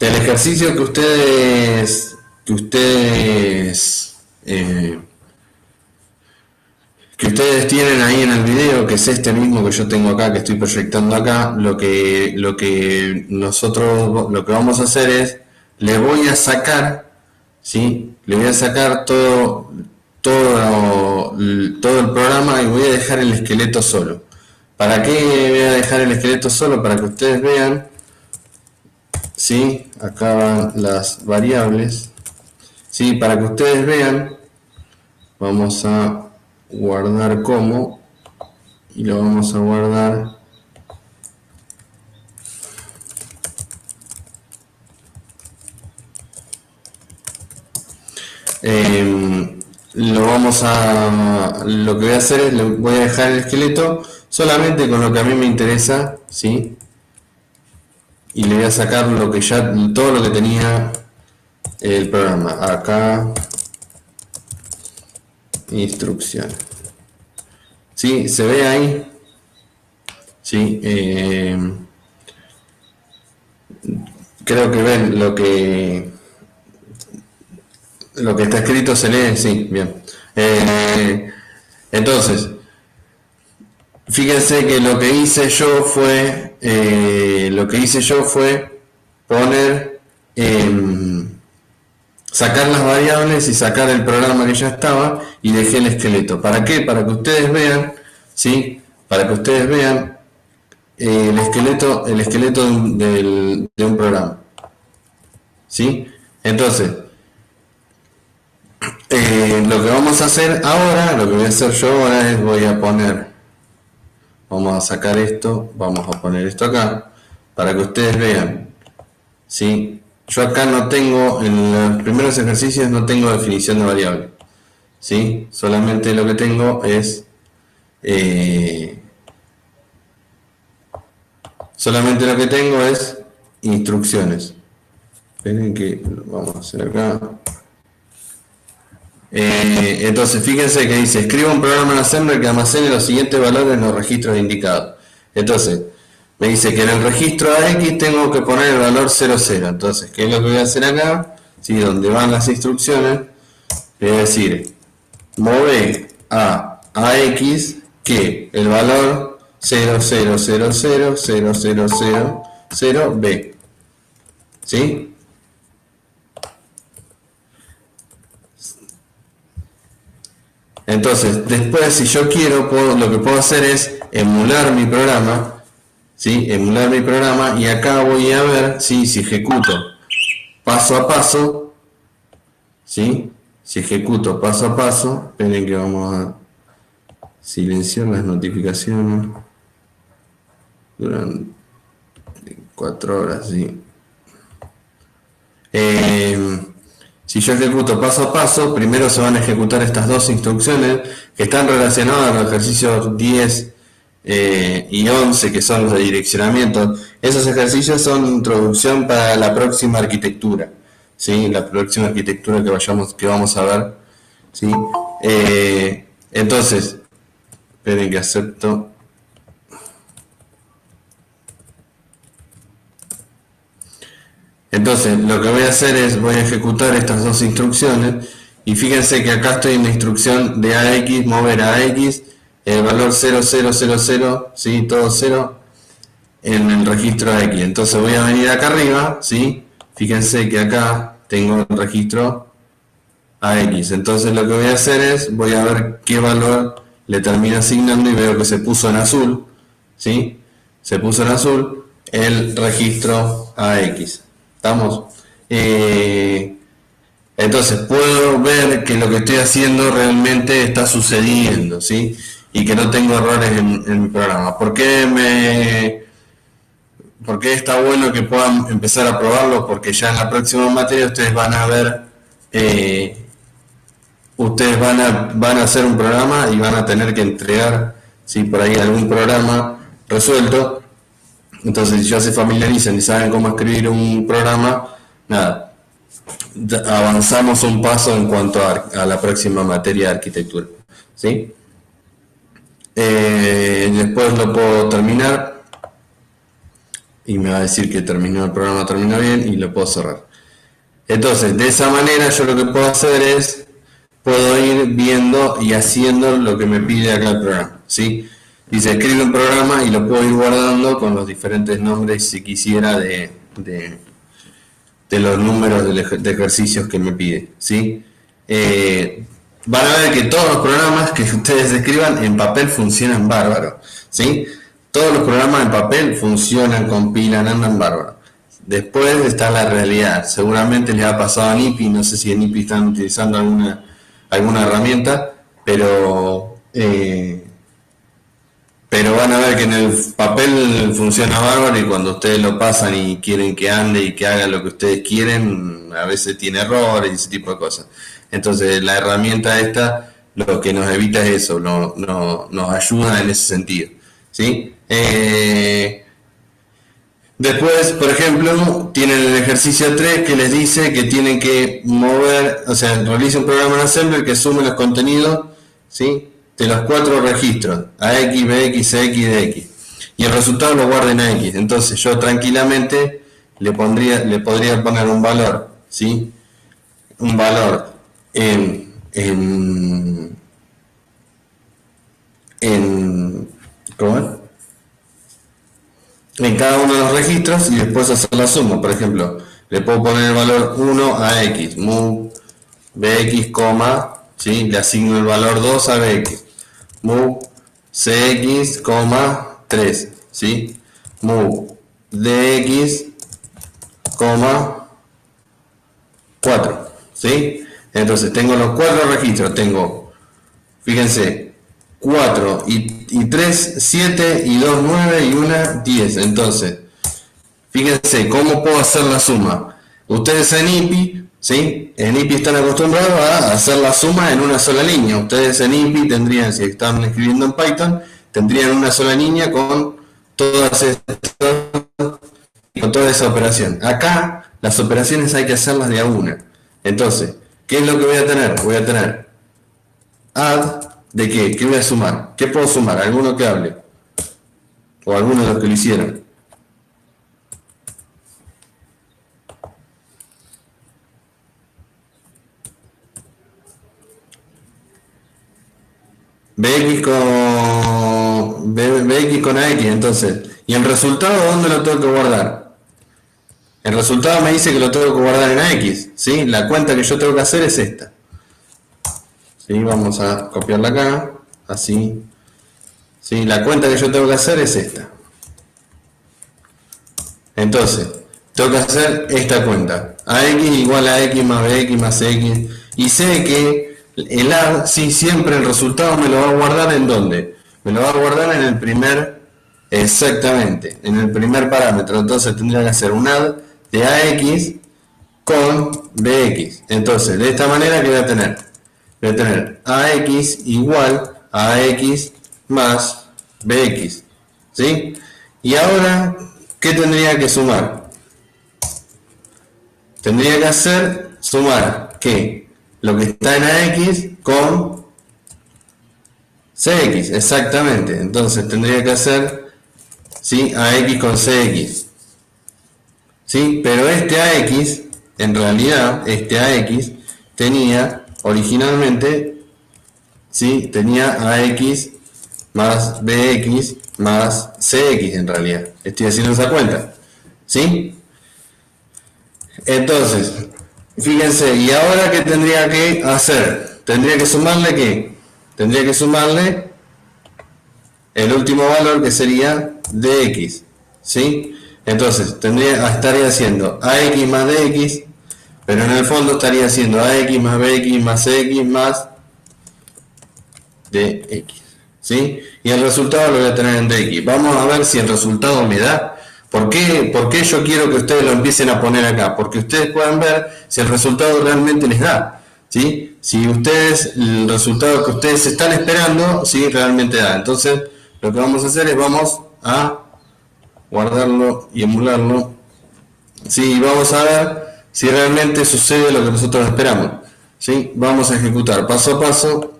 del ejercicio eh, que ustedes tienen ahí en el video, que es este mismo que yo tengo acá, que estoy proyectando acá, lo que vamos a hacer es, le voy a sacar, ¿sí? Le voy a sacar todo el programa y voy a dejar el esqueleto solo. ¿Para qué voy a dejar el esqueleto solo? Para que ustedes vean, ¿sí? Acá van las variables, ¿sí? Para que ustedes vean, vamos a guardar como y lo vamos a guardar lo que voy a hacer es, le voy a dejar el esqueleto solamente con lo que a mí me interesa, ¿sí? Y le voy a sacar todo lo que tenía el programa. Acá, instrucción. ¿Sí? ¿Se ve ahí? ¿Sí? Creo que ven lo que está escrito se lee, sí, bien. Entonces, fíjense que lo que hice yo fue poner, sacar las variables y sacar el programa que ya estaba y dejé el esqueleto. ¿Para qué? Para que ustedes vean, ¿sí? Para que ustedes vean el esqueleto de un programa, ¿sí? Entonces, lo que vamos a hacer ahora, lo que voy a hacer yo ahora es vamos a sacar esto, vamos a poner esto acá, para que ustedes vean, ¿sí? Yo acá no tengo, en los primeros ejercicios no tengo definición de variable, ¿sí? Solamente lo que tengo es, instrucciones. Esperen que vamos a hacer acá. Entonces, fíjense que dice, escriba un programa en Assembler que almacene los siguientes valores en los registros indicados. Entonces, me dice que en el registro AX tengo que poner el valor 00. Entonces, ¿qué es lo que voy a hacer acá? ¿Sí? Donde van las instrucciones, le voy a decir, move a AX que el valor 00000000B. ¿Sí? Entonces, después, si yo quiero, lo que puedo hacer es emular mi programa, ¿sí? Emular mi programa y acá voy a ver, ¿sí? Si ejecuto paso a paso, ¿sí? Si ejecuto paso a paso, esperen que vamos a silenciar las notificaciones durante 4 horas, ¿sí? Si yo ejecuto paso a paso, primero se van a ejecutar estas dos instrucciones que están relacionadas a los ejercicios 10 y 11, que son los de direccionamiento. Esos ejercicios son introducción para la próxima arquitectura, ¿sí? La próxima arquitectura que vamos a ver, ¿sí? Entonces, esperen que acepto. Entonces, lo que voy a hacer es, voy a ejecutar estas dos instrucciones y fíjense que acá estoy en la instrucción de AX, mover a AX, el valor 0000, ¿sí? Todo 0 en el registro AX. Entonces voy a venir acá arriba, ¿sí? Fíjense que acá tengo el registro AX. Entonces lo que voy a hacer es, voy a ver qué valor le termina asignando y veo que se puso en azul, ¿sí? Se puso en azul el registro AX. ¿Estamos? Entonces puedo ver que lo que estoy haciendo realmente está sucediendo, ¿sí? Y que no tengo errores en mi programa. ¿Por qué está bueno que puedan empezar a probarlo? Porque ya en la próxima materia ustedes van a ver, van a hacer un programa y van a tener que entregar, ¿sí? Por ahí algún programa resuelto. Entonces, si ya se familiarizan y saben cómo escribir un programa, nada, avanzamos un paso en cuanto a la próxima materia de arquitectura, ¿sí? Después lo puedo terminar y me va a decir que terminó el programa, terminó bien y lo puedo cerrar. Entonces, de esa manera yo lo que puedo hacer es, puedo ir viendo y haciendo lo que me pide acá el programa, ¿sí? Y se escribe un programa y lo puedo ir guardando con los diferentes nombres, si quisiera, de los números de ejercicios que me pide, ¿sí? Van a ver que todos los programas que ustedes escriban en papel funcionan bárbaro, ¿sí? Todos los programas en papel funcionan, compilan, andan bárbaro. Después está la realidad. Seguramente les ha pasado a NIPI, no sé si en NIPI están utilizando alguna herramienta, pero van a ver que en el papel funciona bárbaro y cuando ustedes lo pasan y quieren que ande y que haga lo que ustedes quieren, a veces tiene errores y ese tipo de cosas. Entonces la herramienta esta lo que nos evita es eso, nos ayuda en ese sentido, ¿sí? Después, por ejemplo, tienen el ejercicio 3 que les dice que tienen que mover, o sea, realiza un programa en Assembler que sume los contenidos, ¿sí?, de los 4 registros, AX, BX, CX y DX. Y el resultado lo guarda en AX. Entonces yo tranquilamente le podría poner un valor, ¿sí? Un valor ¿cómo es? En cada uno de los registros y después hacer la suma. Por ejemplo, le puedo poner el valor 1 a X, move BX, ¿sí? Le asigno el valor 2 a BX, move CX, 3, ¿sí? Move DX, 4, ¿sí? Entonces tengo los 4 registros, tengo, fíjense, 4 y 3, 7 y 2, 9 y 1, 10. Entonces, fíjense cómo puedo hacer la suma. Ustedes en IPI, ¿sí? En IPI están acostumbrados a hacer la suma en una sola línea. Ustedes en IPI tendrían, si están escribiendo en Python, tendrían una sola línea con toda esa operación. Acá, las operaciones hay que hacerlas de a una. Entonces, ¿qué es lo que voy a tener? Voy a tener add, ¿de qué? ¿Qué voy a sumar? ¿Qué puedo sumar? ¿Alguno que hable? O alguno de los que lo hicieron. BX con AX, entonces. ¿Y el resultado dónde lo tengo que guardar? El resultado me dice que lo tengo que guardar en AX, ¿sí? La cuenta que yo tengo que hacer es esta. ¿Sí? Vamos a copiarla acá, así. ¿Sí? La cuenta que yo tengo que hacer es esta. Entonces, tengo que hacer esta cuenta. AX igual a X más BX más X. Y sé que el add, sí, siempre el resultado me lo va a guardar ¿en dónde? Me lo va a guardar en el primer, exactamente, en el primer parámetro. Entonces tendría que hacer un add de AX con BX. Entonces, de esta manera, ¿qué voy a tener? Voy a tener AX igual a AX más BX, ¿sí? Y ahora, ¿qué tendría que sumar? Tendría que hacer sumar, ¿qué? Lo que está en AX con CX, exactamente. Entonces tendría que hacer, ¿sí?, AX con CX, ¿sí? Pero este AX, en realidad, este AX tenía originalmente, ¿sí?, tenía AX más BX más CX en realidad. Estoy haciendo esa cuenta, ¿sí? Entonces, fíjense, ¿y ahora qué tendría que hacer? ¿Tendría que sumarle qué? Tendría que sumarle el último valor que sería dx, ¿sí? Entonces, estaría haciendo ax más dx, pero en el fondo estaría haciendo ax más bx más x más dx, ¿sí? Y el resultado lo voy a tener en dx. Vamos a ver si el resultado me da. ¿Por qué yo quiero que ustedes lo empiecen a poner acá? Porque ustedes puedan ver si el resultado realmente les da, ¿sí? Si ustedes, el resultado que ustedes están esperando, sí, realmente da. Entonces, lo que vamos a hacer es vamos a guardarlo y emularlo. Sí, vamos a ver si realmente sucede lo que nosotros esperamos, ¿sí? Vamos a ejecutar paso a paso.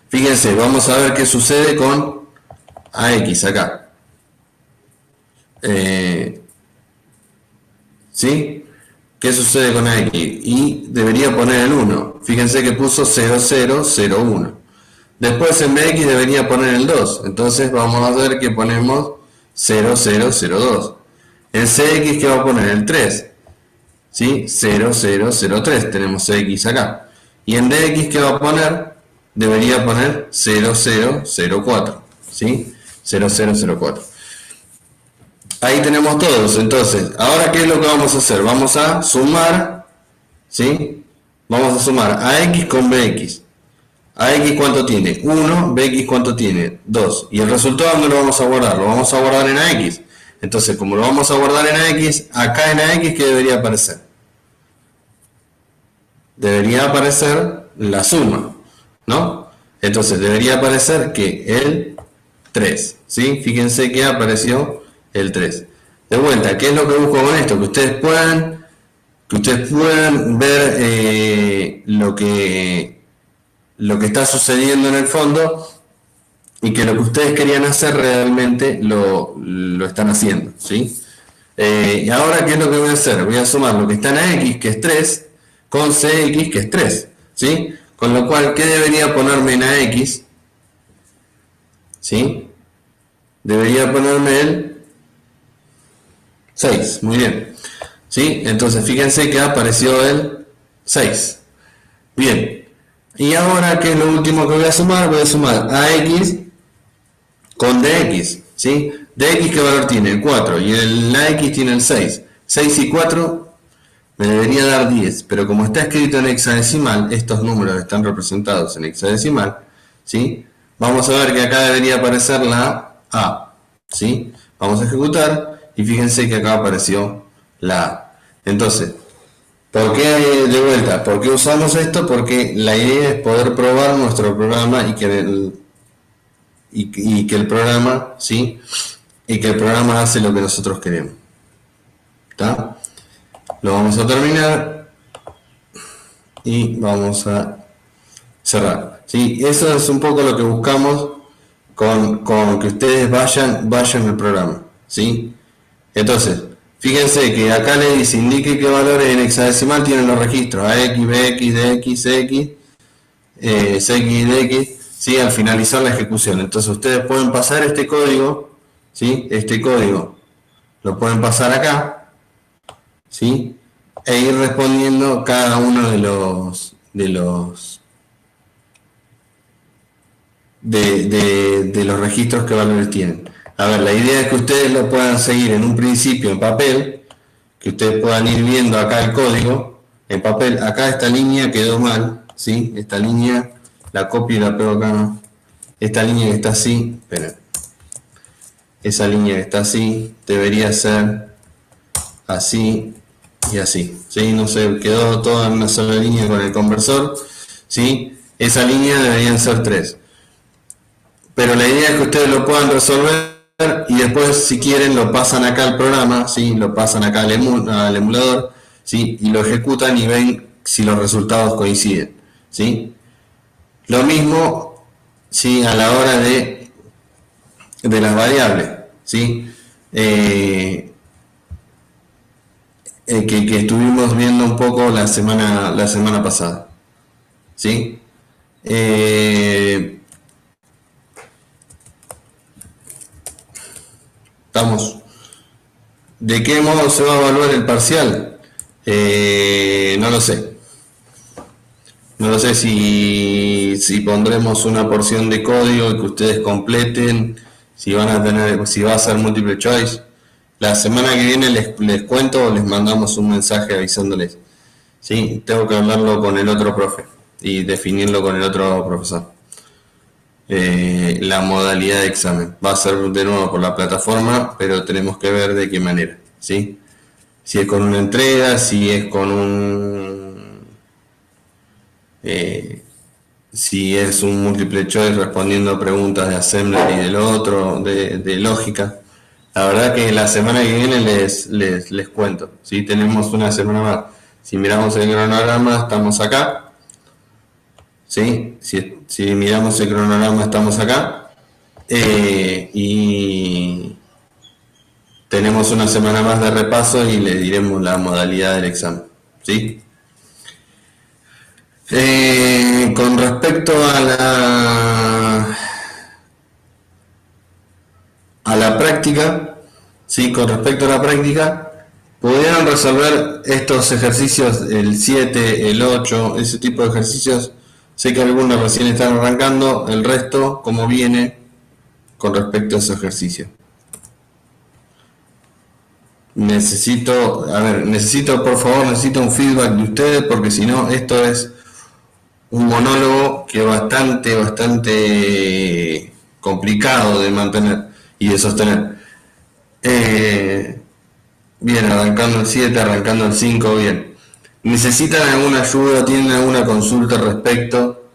Fíjense, vamos a ver qué sucede con AX acá. Eh, ¿Sí? ¿Qué sucede con X? Y debería poner el 1. Fíjense que puso 0001. Después en vez de X debería poner el 2. Entonces vamos a ver que ponemos 0002. En CX, ¿qué va a poner? El 3. ¿Sí? 0003. Tenemos CX acá. Y en DX, ¿qué va a poner? Debería poner 0004. ¿Sí? 0004. Ahí tenemos todos. Entonces, ahora ¿qué es lo que vamos a hacer? Vamos a sumar, ¿sí? Vamos a sumar a X con BX. A X cuánto tiene 1, BX cuánto tiene 2. Y el resultado, ¿dónde lo vamos a guardar? Lo vamos a guardar en AX. Entonces, como lo vamos a guardar en AX, acá en AX, ¿qué debería aparecer? Debería aparecer la suma, ¿no? Entonces, debería aparecer que el 3, ¿sí? Fíjense que apareció el 3. De vuelta, ¿qué es lo que busco con esto? Que ustedes puedan ver lo que está sucediendo en el fondo y que lo que ustedes querían hacer realmente lo están haciendo, ¿sí? Y ahora, ¿qué es lo que voy a hacer? Voy a sumar lo que está en AX, que es 3, con CX, que es 3, ¿sí? Con lo cual, ¿qué debería ponerme en AX? ¿Sí? Debería ponerme el 6, muy bien. ¿Sí? Entonces, fíjense que apareció el 6. Bien. Y ahora, ¿qué es lo último que voy a sumar? Voy a sumar AX con DX, ¿sí? DX, ¿qué valor tiene? El 4, y el AX tiene el 6. 6 y 4 me debería dar 10, pero como está escrito en hexadecimal, estos números están representados en hexadecimal, ¿sí? Vamos a ver que acá debería aparecer la A, ¿sí? Vamos a ejecutar y fíjense que acá apareció la A. Entonces, ¿por qué de vuelta? ¿Por qué usamos esto? Porque la idea es poder probar nuestro programa y que el programa, ¿sí? Y que el programa hace lo que nosotros queremos. ¿Está? Lo vamos a terminar y vamos a cerrar. ¿Sí? Eso es un poco lo que buscamos con que ustedes vayan el programa. ¿Sí? Entonces, fíjense que acá le dice indique qué valores en hexadecimal tienen los registros AX, BX, DX, CX, CX y DX, ¿sí? Al finalizar la ejecución. Entonces ustedes pueden pasar este código, ¿sí? Este código lo pueden pasar acá, ¿sí? E ir respondiendo cada uno de los registros que valores tienen. A ver, la idea es que ustedes lo puedan seguir en un principio en papel, que ustedes puedan ir viendo acá el código en papel. Acá esta línea quedó mal, ¿sí? Esta línea la copio y la pego acá. Esta línea que está así, esperen, esa línea que está así debería ser así y así, ¿sí? No sé, quedó toda en una sola línea con el conversor, ¿sí? Esa línea deberían ser 3. Pero la idea es que ustedes lo puedan resolver y después, si quieren, lo pasan acá al programa, ¿sí? Lo pasan acá al emulador, ¿sí? Y lo ejecutan y ven si los resultados coinciden, ¿sí? Lo mismo, ¿sí? A la hora de las variables, ¿sí? Que estuvimos viendo un poco la semana pasada, ¿sí? Estamos. ¿De qué modo se va a evaluar el parcial? No lo sé. No lo sé si pondremos una porción de código que ustedes completen, si va a ser múltiple choice. La semana que viene les cuento o les mandamos un mensaje avisándoles. Sí, tengo que hablarlo con el otro profe y definirlo con el otro profesor. La modalidad de examen va a ser de nuevo por la plataforma, pero tenemos que ver de qué manera, ¿sí? Si es con una entrega, eh, si es un multiple choice respondiendo a preguntas de assembler y del otro, de lógica. La verdad que la semana que viene les cuento, ¿sí? Tenemos una semana más. Si miramos el cronograma, estamos acá, ¿sí? Si miramos el cronograma, estamos acá. Y tenemos una semana más de repaso y le diremos la modalidad del examen, ¿sí? Con respecto a la práctica, ¿sí? Con respecto a la práctica, pudieron resolver estos ejercicios, el 7, el 8, ese tipo de ejercicios. Sé que algunos recién están arrancando, el resto, ¿cómo viene con respecto a esos ejercicios? Necesito, por favor, necesito un feedback de ustedes, porque si no, esto es un monólogo que es bastante complicado de mantener y de sostener. Eh, Bien, arrancando el 7, arrancando el 5, bien. ¿Necesitan alguna ayuda? ¿Tienen alguna consulta al respecto?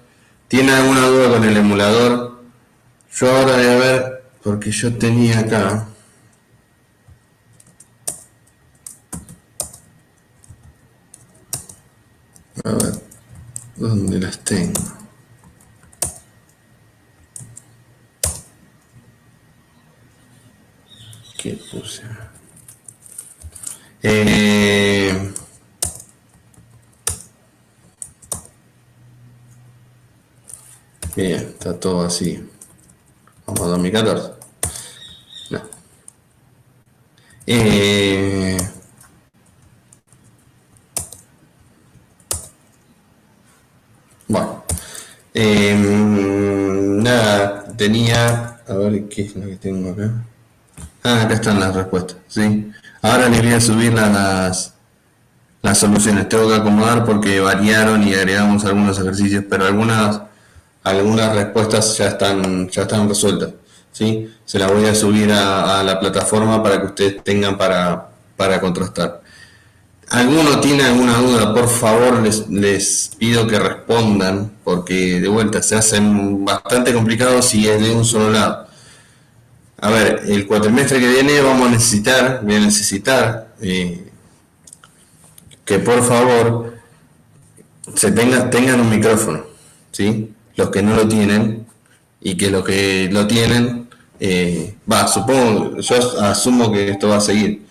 ¿Tienen alguna duda con el emulador? Yo ahora voy a ver, porque yo tenía acá. A ver, ¿dónde las tengo? ¿Qué puse? Eh, Bien, está todo así. Vamos a 2014. No. Eh, bueno. Nada, tenía. A ver qué es lo que tengo acá. Ah, acá están las respuestas, sí. Ahora les voy a subir las soluciones. Tengo que acomodar porque variaron y agregamos algunos ejercicios, pero algunas respuestas ya están resueltas, ¿sí? Se las voy a subir a la plataforma para que ustedes tengan para contrastar. ¿Alguno tiene alguna duda? Por favor, les pido que respondan, porque de vuelta se hacen bastante complicados si es de un solo lado. A ver, el cuatrimestre que viene voy a necesitar que por favor tengan un micrófono, ¿sí? Los que no lo tienen y que los que lo tienen, supongo, yo asumo que esto va a seguir.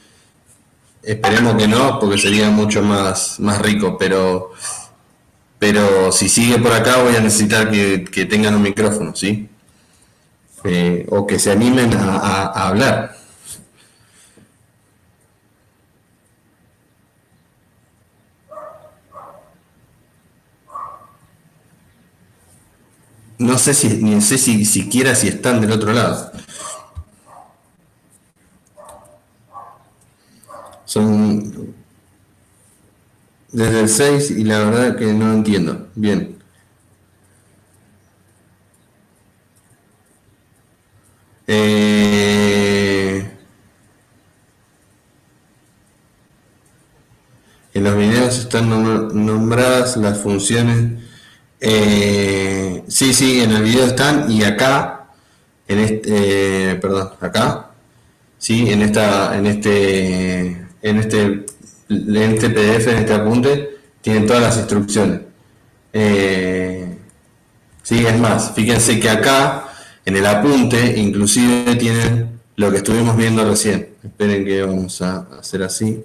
Esperemos que no, porque sería mucho más rico, pero si sigue por acá voy a necesitar que tengan un micrófono, ¿sí? O que se animen a hablar. No sé ni sé si siquiera si están del otro lado. Son desde el 6 y la verdad que no entiendo. Bien. Eh, en los videos están nombradas las funciones. Sí, sí, en el video están y acá, perdón, acá, sí, en este PDF, en este apunte, tienen todas las instrucciones. Sí, es más, fíjense que acá, en el apunte, inclusive tienen lo que estuvimos viendo recién. Esperen que vamos a hacer así.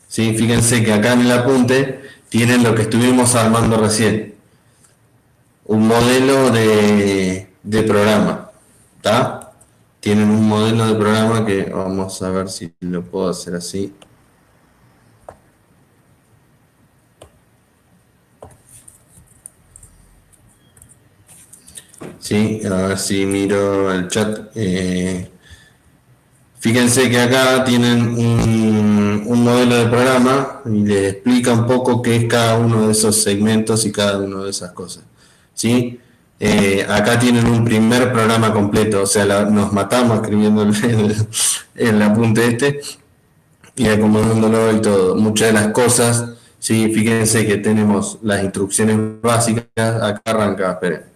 Sí, fíjense que acá en el apunte tienen lo que estuvimos armando recién. Un modelo de programa. ¿Está? Tienen un modelo de programa que vamos a ver si lo puedo hacer así. Sí, a ver si miro el chat. Fíjense que acá tienen un modelo de programa y les explica un poco qué es cada uno de esos segmentos y cada una de esas cosas, ¿sí? Acá tienen un primer programa completo, o sea, nos matamos escribiendo el apunte y acomodándolo y todo. Muchas de las cosas, ¿sí? Fíjense que tenemos las instrucciones básicas, acá arranca, esperen.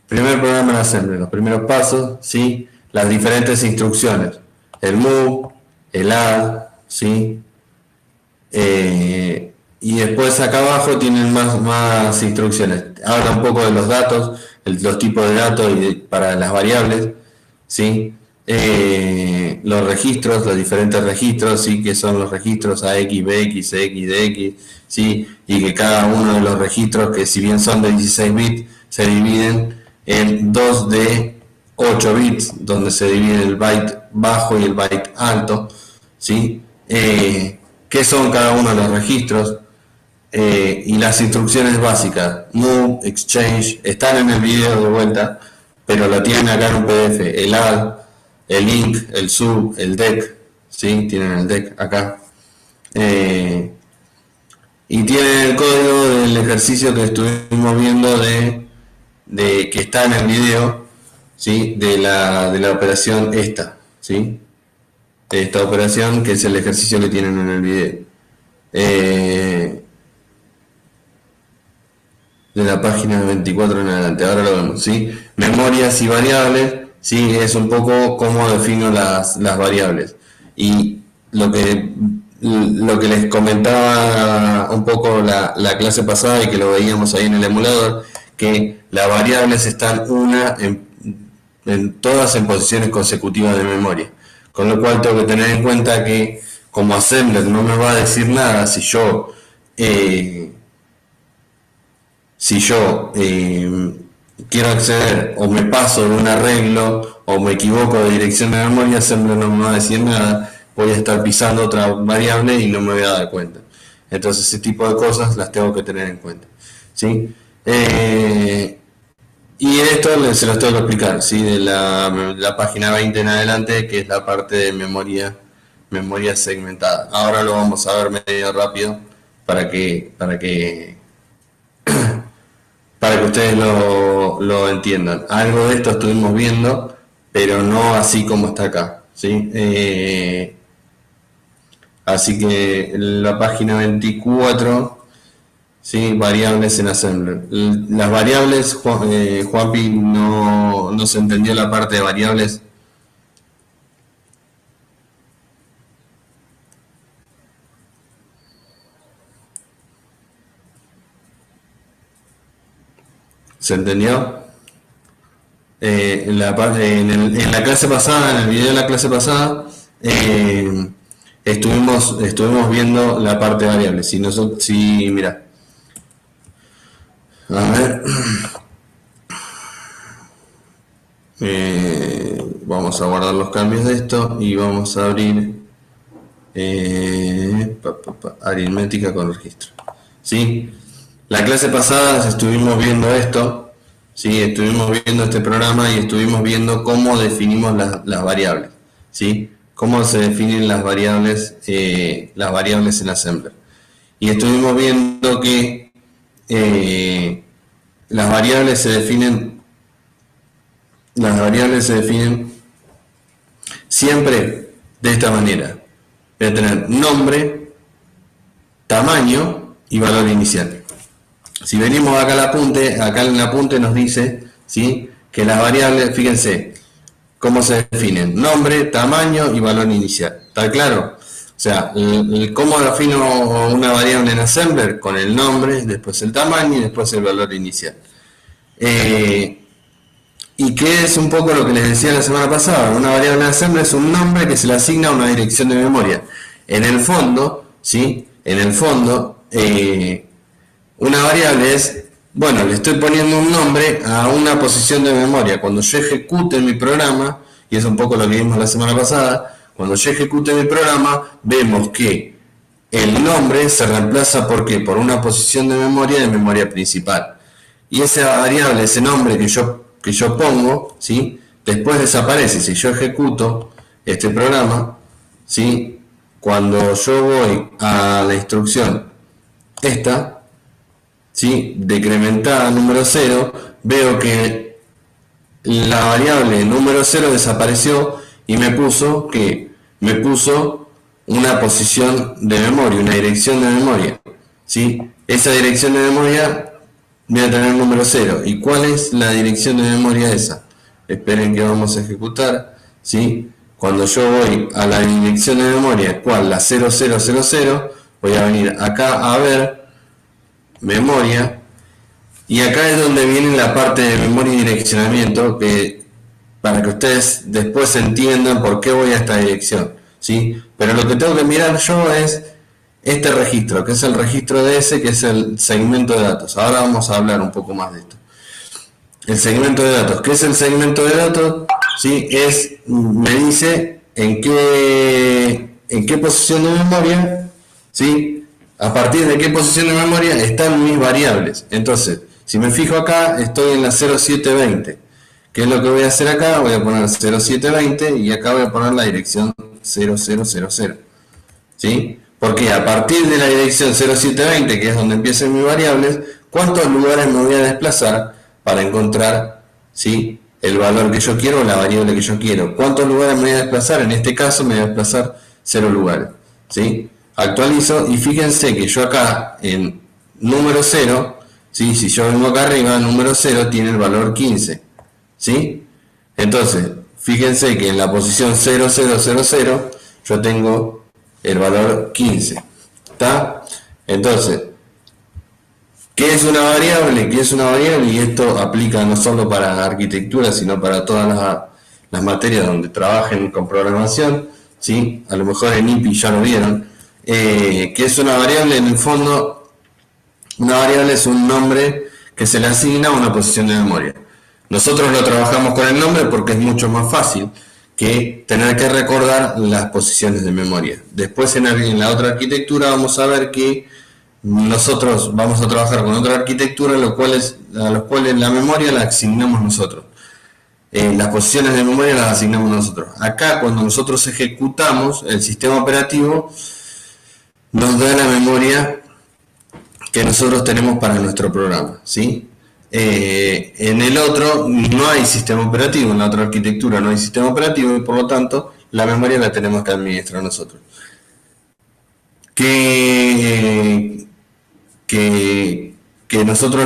Primer programa de assembly, los primeros pasos, ¿sí? Las diferentes instrucciones, el move, el add, ¿sí? Y después acá abajo tienen más instrucciones. Habla un poco de los datos, los tipos de datos para las variables, ¿sí? los registros, los diferentes registros, ¿sí? Que son los registros AX, BX, EX, DX, ¿sí? Y que cada uno de los registros, que si bien son de 16 bits, se dividen en 2 de 8 bits, donde se divide el byte bajo y el byte alto, ¿sí? ¿Qué son cada uno de los registros? Y las instrucciones básicas, move, exchange, están en el video de vuelta, pero lo tienen acá en un PDF, el add, el link, el sub, el deck, ¿sí? Tienen el deck acá. Y tienen el código del ejercicio que estuvimos viendo de que está en el video, ¿sí? De la operación esta, ¿sí? De esta operación, que es el ejercicio que tienen en el video. De la página 24 en adelante, ahora lo vemos, ¿sí? Memorias y variables, ¿sí? Es un poco cómo defino las variables. Y lo que les comentaba un poco la clase pasada y que lo veíamos ahí en el emulador, que las variables están todas en posiciones consecutivas de memoria. Con lo cual tengo que tener en cuenta que como assembler no me va a decir nada si yo quiero acceder o me paso de un arreglo o me equivoco de dirección de memoria, assembler no me va a decir nada, voy a estar pisando otra variable y no me voy a dar cuenta. Entonces ese tipo de cosas las tengo que tener en cuenta, ¿sí? Y esto se los tengo que explicar, ¿sí? De la página 20 en adelante, que es la parte de memoria segmentada. Ahora lo vamos a ver medio rápido para que ustedes lo entiendan. Algo de esto estuvimos viendo, pero no así como está acá, ¿sí? Así que la página 24, ¿sí? Variables en Assembler. Las variables, Juanpi, no se entendió la parte de variables. ¿Se entendió? En la clase pasada, en el video de la clase pasada, estuvimos viendo la parte de variables. Si mira, a ver, vamos a guardar los cambios de esto y vamos a abrir aritmética con registro. ¿Sí? La clase pasada estuvimos viendo esto, ¿sí? Estuvimos viendo este programa y estuvimos viendo cómo definimos las variables, ¿sí? Cómo se definen las variables en Assembler. Y estuvimos viendo que las variables se definen siempre de esta manera. Voy a tener nombre, tamaño y valor inicial. Si venimos acá acá en el apunte nos dice, ¿sí? Que las variables, fíjense, cómo se definen: nombre, tamaño y valor inicial. ¿Está claro? O sea, cómo defino una variable en Assembler: con el nombre, después el tamaño y después el valor inicial. Y que es un poco lo que les decía la semana pasada: una variable en Assembler es un nombre que se le asigna a una dirección de memoria. En el fondo, ¿sí? Una variable es, bueno, le estoy poniendo un nombre a una posición de memoria. Cuando yo ejecute mi programa, y es un poco lo que vimos la semana pasada, cuando yo ejecute mi programa, vemos que el nombre se reemplaza ¿por qué? Por una posición de memoria principal. Y esa variable, ese nombre que yo pongo, ¿sí? Después desaparece. Si yo ejecuto este programa, ¿sí? Cuando yo voy a la instrucción esta, ¿sí? Decrementada número 0, veo que la variable número 0 desapareció y me puso una posición de memoria, una dirección de memoria, ¿sí? Esa dirección de memoria voy a tener número 0. ¿Y cuál es la dirección de memoria esa? Esperen que vamos a ejecutar, ¿sí? Cuando yo voy a la dirección de memoria, ¿cuál? La 0000, voy a venir acá a ver memoria, y acá es donde viene la parte de memoria y direccionamiento, que para que ustedes después entiendan por qué voy a esta dirección, ¿sí? Pero lo que tengo que mirar yo es este registro, que es el registro de ese, que es el segmento de datos. Ahora vamos a hablar un poco más de esto. El segmento de datos. ¿Qué es el segmento de datos? ¿Sí? Me dice en qué posición de memoria, ¿sí? A partir de qué posición de memoria están mis variables. Entonces, si me fijo acá, estoy en la 0720. ¿Qué es lo que voy a hacer acá? Voy a poner 0720 y acá voy a poner la dirección 0000. ¿Sí? Porque a partir de la dirección 0720, que es donde empiezan mis variables, ¿cuántos lugares me voy a desplazar para encontrar, ¿sí?, el valor que yo quiero o la variable que yo quiero? ¿Cuántos lugares me voy a desplazar? En este caso me voy a desplazar 0 lugares. ¿Sí? Actualizo y fíjense que yo acá en número 0, ¿sí?, si yo vengo acá arriba, número 0 tiene el valor 15. ¿Sí? Entonces, fíjense que en la posición 0000 yo tengo el valor 15. ¿Está? Entonces, ¿qué es una variable? ¿Qué es una variable? Y esto aplica no solo para arquitectura, sino para todas las materias donde trabajen con programación, ¿sí? A lo mejor en IPI ya lo vieron. ¿Qué es una variable? En el fondo, una variable es un nombre que se le asigna a una posición de memoria. Nosotros lo trabajamos con el nombre porque es mucho más fácil que tener que recordar las posiciones de memoria. Después en la otra arquitectura vamos a ver que nosotros vamos a trabajar con otra arquitectura a los cuales la memoria la asignamos nosotros. Las posiciones de memoria las asignamos nosotros. Acá cuando nosotros ejecutamos el sistema operativo nos da la memoria que nosotros tenemos para nuestro programa, ¿sí? En el otro no hay sistema operativo, en la otra arquitectura no hay sistema operativo y por lo tanto la memoria la tenemos que administrar nosotros. Que nosotros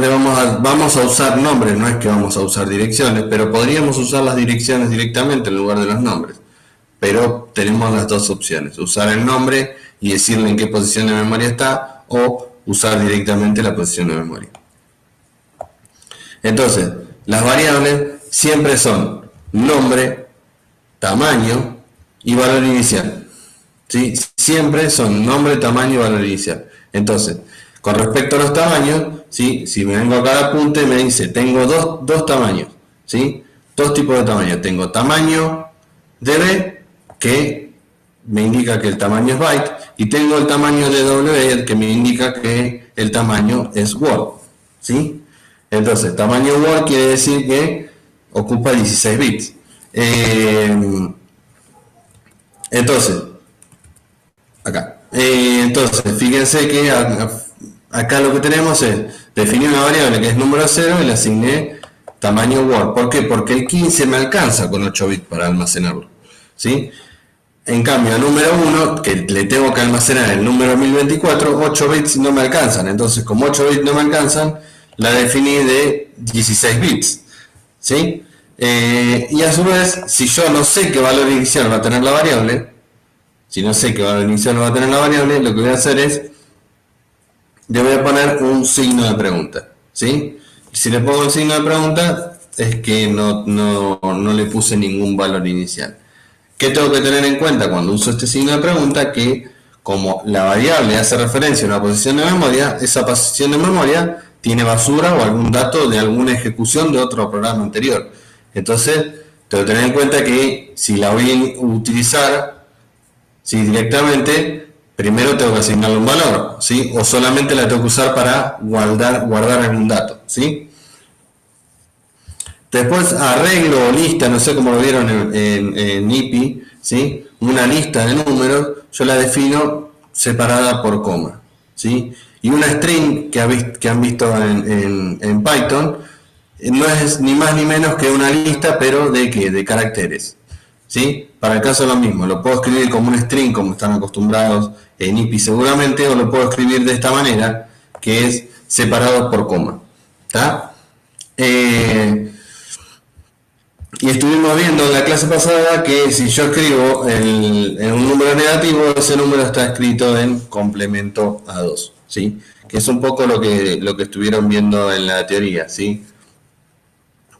vamos a usar nombres, no es que vamos a usar direcciones, pero podríamos usar las direcciones directamente en lugar de los nombres. Pero tenemos las dos opciones, usar el nombre y decirle en qué posición de memoria está o usar directamente la posición de memoria. Entonces, las variables siempre son nombre, tamaño y valor inicial. ¿Sí? Siempre son nombre, tamaño y valor inicial. Entonces, con respecto a los tamaños, ¿sí?, si me vengo acá al apunte, me dice, tengo dos tamaños, ¿sí? Dos tipos de tamaño. Tengo tamaño DB, que me indica que el tamaño es byte, y tengo el tamaño de W, que me indica que el tamaño es word, ¿sí? Entonces, tamaño word quiere decir que ocupa 16 bits. Entonces, acá. Entonces, fíjense que acá lo que tenemos es definir una variable que es número 0 y le asigné tamaño word. ¿Por qué? Porque el 15 me alcanza con 8 bits para almacenarlo, ¿sí? En cambio, al número 1, que le tengo que almacenar el número 1024, 8 bits no me alcanzan. Entonces, como 8 bits no me alcanzan, la definí de 16 bits, ¿sí? Y a su vez, si yo no sé qué valor inicial va a tener la variable, si no sé qué valor inicial va a tener la variable, lo que voy a hacer es, le voy a poner un signo de pregunta, ¿sí? Si le pongo el signo de pregunta, es que no le puse ningún valor inicial. ¿Qué tengo que tener en cuenta cuando uso este signo de pregunta? Que como la variable hace referencia a una posición de memoria, esa posición de memoria tiene basura o algún dato de alguna ejecución de otro programa anterior. Entonces, tengo que tener en cuenta que si la voy a utilizar, ¿sí?, directamente, primero tengo que asignarle un valor, ¿sí? O solamente la tengo que usar para guardar algún dato, ¿sí? Después arreglo o lista, no sé cómo lo vieron en IPI, ¿sí? Una lista de números, yo la defino separada por coma, ¿sí? Y una string que han visto en Python no es ni más ni menos que una lista, pero ¿de qué? De caracteres, ¿sí? Para el caso es lo mismo, lo puedo escribir como un string, como están acostumbrados en IPI seguramente, o lo puedo escribir de esta manera, que es separado por coma, ¿está? Y estuvimos viendo en la clase pasada que si yo escribo en un número negativo, ese número está escrito en complemento a 2, ¿sí? Que es un poco lo que estuvieron viendo en la teoría, ¿sí?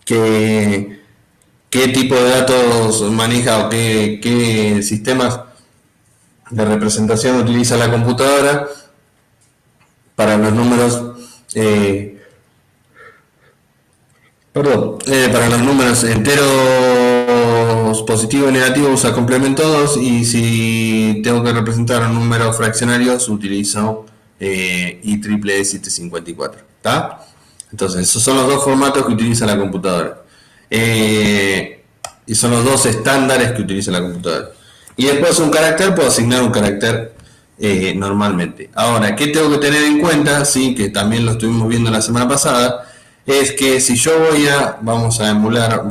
Que qué tipo de datos maneja o qué sistemas de representación utiliza la computadora para los números, para los números enteros positivo y negativo usa complemento 2, y si tengo que representar números fraccionarios utilizo IEEE 754. ¿Está? Entonces, esos son los dos formatos que utiliza la computadora. Y son los dos estándares que utiliza la computadora. Y después un carácter, puedo asignar un carácter normalmente. Ahora, ¿qué tengo que tener en cuenta? Sí, que también lo estuvimos viendo la semana pasada, es que si yo vamos a emular,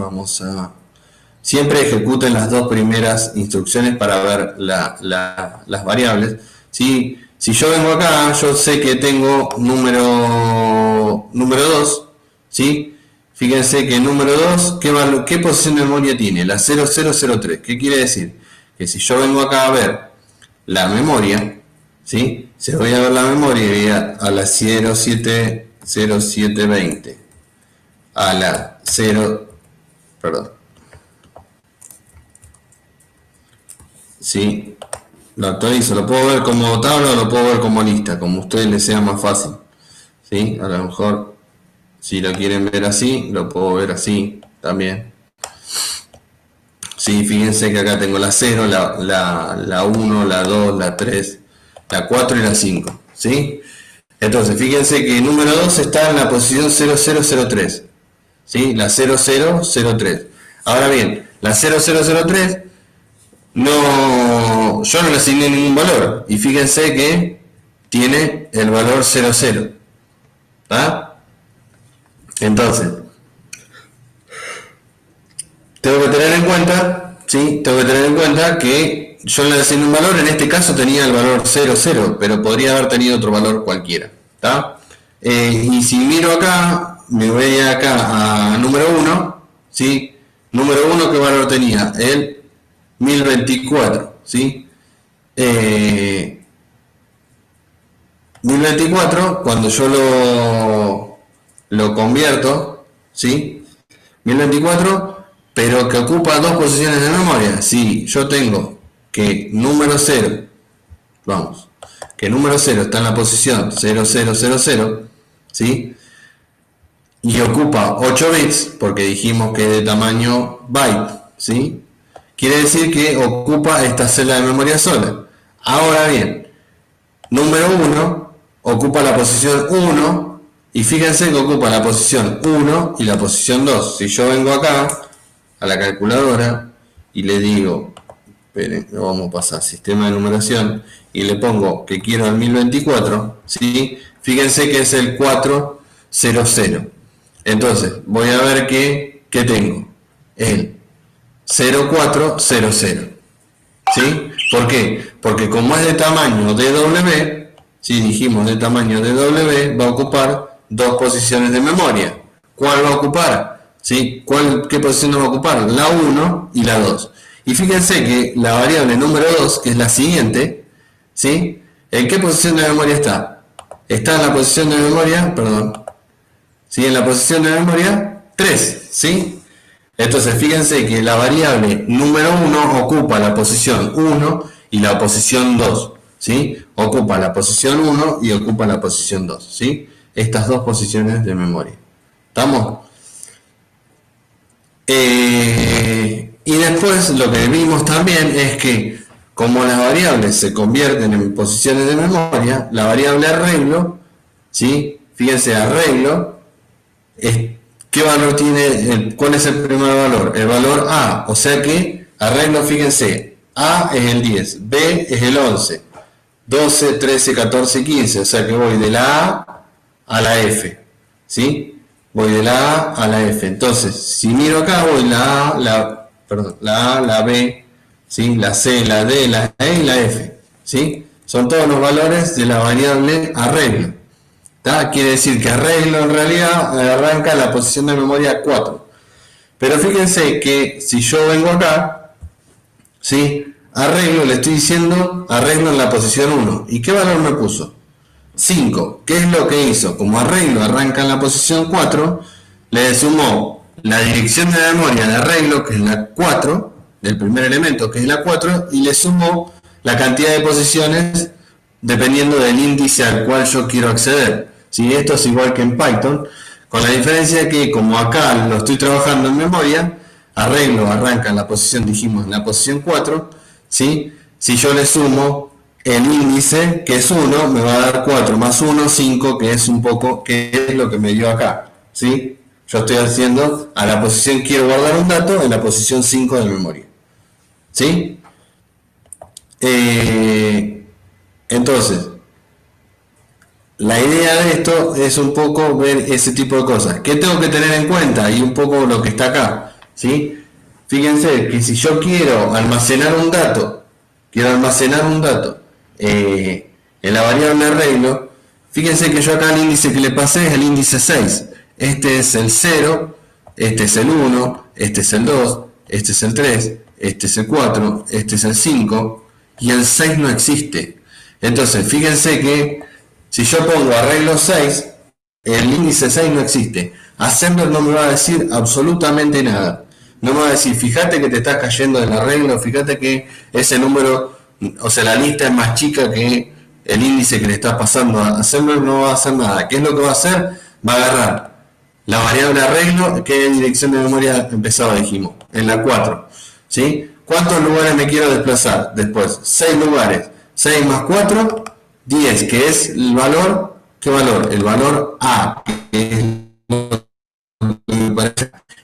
siempre ejecuten las dos primeras instrucciones para ver las variables. ¿Sí? Si yo vengo acá, yo sé que tengo número 2, ¿sí? Fíjense que el número 2, ¿qué posición de memoria tiene? La 0003. ¿Qué quiere decir? Que si yo vengo acá a ver la memoria, ¿sí? Se voy a ver la memoria y voy a la 0720, a la 0, perdón, ¿sí? Lo actualizo, lo puedo ver como tabla o lo puedo ver como lista, como a ustedes les sea más fácil, ¿sí? A lo mejor, si lo quieren ver así, lo puedo ver así también. Sí, fíjense que acá tengo la 0, la 1, la 2, la 3, la 4 y la 5, ¿sí? Entonces, fíjense que el número 2 está en la posición 0003, ¿sí? La 0003. Ahora bien, la 0003, yo no le asigné ningún valor, y fíjense que tiene el valor 00, ¿tá? Entonces, tengo que tener en cuenta, ¿sí? Tengo que tener en cuenta que yo le asigné un valor, en este caso tenía el valor 00, pero podría haber tenido otro valor cualquiera, ¿tá? Y si miro acá, me voy acá a número 1, ¿sí? Número 1, ¿qué valor tenía? El 1024, ¿sí? 1024, cuando yo lo convierto, ¿sí? 1024, pero que ocupa dos posiciones de memoria. Si yo tengo que número 0, que número 0 está en la posición 0000, ¿sí? Y ocupa 8 bits, porque dijimos que es de tamaño byte, ¿sí? Quiere decir que ocupa esta celda de memoria sola. Ahora bien, número 1 ocupa la posición 1, y fíjense que ocupa la posición 1 y la posición 2. Si yo vengo acá a la calculadora y le digo, esperen, lo vamos a pasar sistema de numeración, y le pongo que quiero el 1024, ¿sí? Fíjense que es el 400. Entonces, voy a ver que tengo el 0400, ¿sí? ¿Por qué? Porque como es de tamaño DW, si dijimos de tamaño DW, va a ocupar dos posiciones de memoria. ¿Cuál va a ocupar? ¿Sí? ¿Qué posición va a ocupar? La 1 y la 2. Y fíjense que la variable número 2, que es la siguiente, ¿sí? ¿En qué posición de memoria está? Está en la posición de memoria, ¿sí? En la posición de memoria 3, ¿sí? Entonces fíjense que la variable número 1 ocupa la posición 1 y la posición 2, ¿sí? Ocupa la posición 1 y ocupa la posición 2, ¿sí? Estas dos posiciones de memoria. ¿Estamos? Y después lo que vimos también es que como las variables se convierten en posiciones de memoria, la variable arreglo, ¿sí? Fíjense, arreglo, ¿qué valor tiene? ¿Cuál es el primer valor? El valor A, o sea que arreglo, fíjense, A es el 10, B es el 11, 12, 13, 14, 15, o sea que voy de la A a la F, ¿sí? Voy de la A a la F. Entonces, si miro acá, voy la A, la A, la B, ¿sí? La C, la D, la E y la F, ¿sí? Son todos los valores de la variable arreglo. ¿Tá? Quiere decir que arreglo en realidad arranca la posición de memoria 4. Pero fíjense que si yo vengo acá, ¿sí? Arreglo, le estoy diciendo arreglo en la posición 1. ¿Y qué valor me puso? 5. ¿Qué es lo que hizo? Como arreglo arranca en la posición 4, le sumó la dirección de memoria de arreglo, que es la 4, del primer elemento, que es la 4, y le sumo la cantidad de posiciones dependiendo del índice al cual yo quiero acceder. ¿Sí? Esto es igual que en Python, con la diferencia de que como acá lo estoy trabajando en memoria, arreglo arranca en la posición, dijimos, en la posición 4, ¿sí? Si yo le sumo el índice, que es 1, me va a dar 4 más 1, 5, que es un poco, que es lo que me dio acá, ¿sí? Yo estoy haciendo, a la posición quiero guardar un dato, en la posición 5 de memoria, ¿sí? Entonces, la idea de esto es un poco ver ese tipo de cosas. ¿Qué tengo que tener en cuenta? Y un poco lo que está acá, ¿sí? Fíjense que si yo quiero almacenar un dato, en la variable arreglo, fíjense que yo acá el índice que le pasé es el índice 6. Este es el 0, este es el 1, este es el 2, este es el 3, este es el 4, este es el 5 y el 6 no existe. Entonces, fíjense que si yo pongo arreglo 6, el índice 6 no existe. Assembler no me va a decir absolutamente nada. No me va a decir, fíjate que te estás cayendo del arreglo, fíjate que ese número, o sea, la lista es más chica que el índice que le estás pasando. Assembler no va a hacer nada. ¿Qué es lo que va a hacer? Va a agarrar la variable arreglo, que en dirección de memoria empezaba, dijimos, en la 4. ¿Sí? ¿Cuántos lugares me quiero desplazar? Después, 6 lugares. 6 más 4, 10, que es el valor, ¿qué valor? El valor A, que es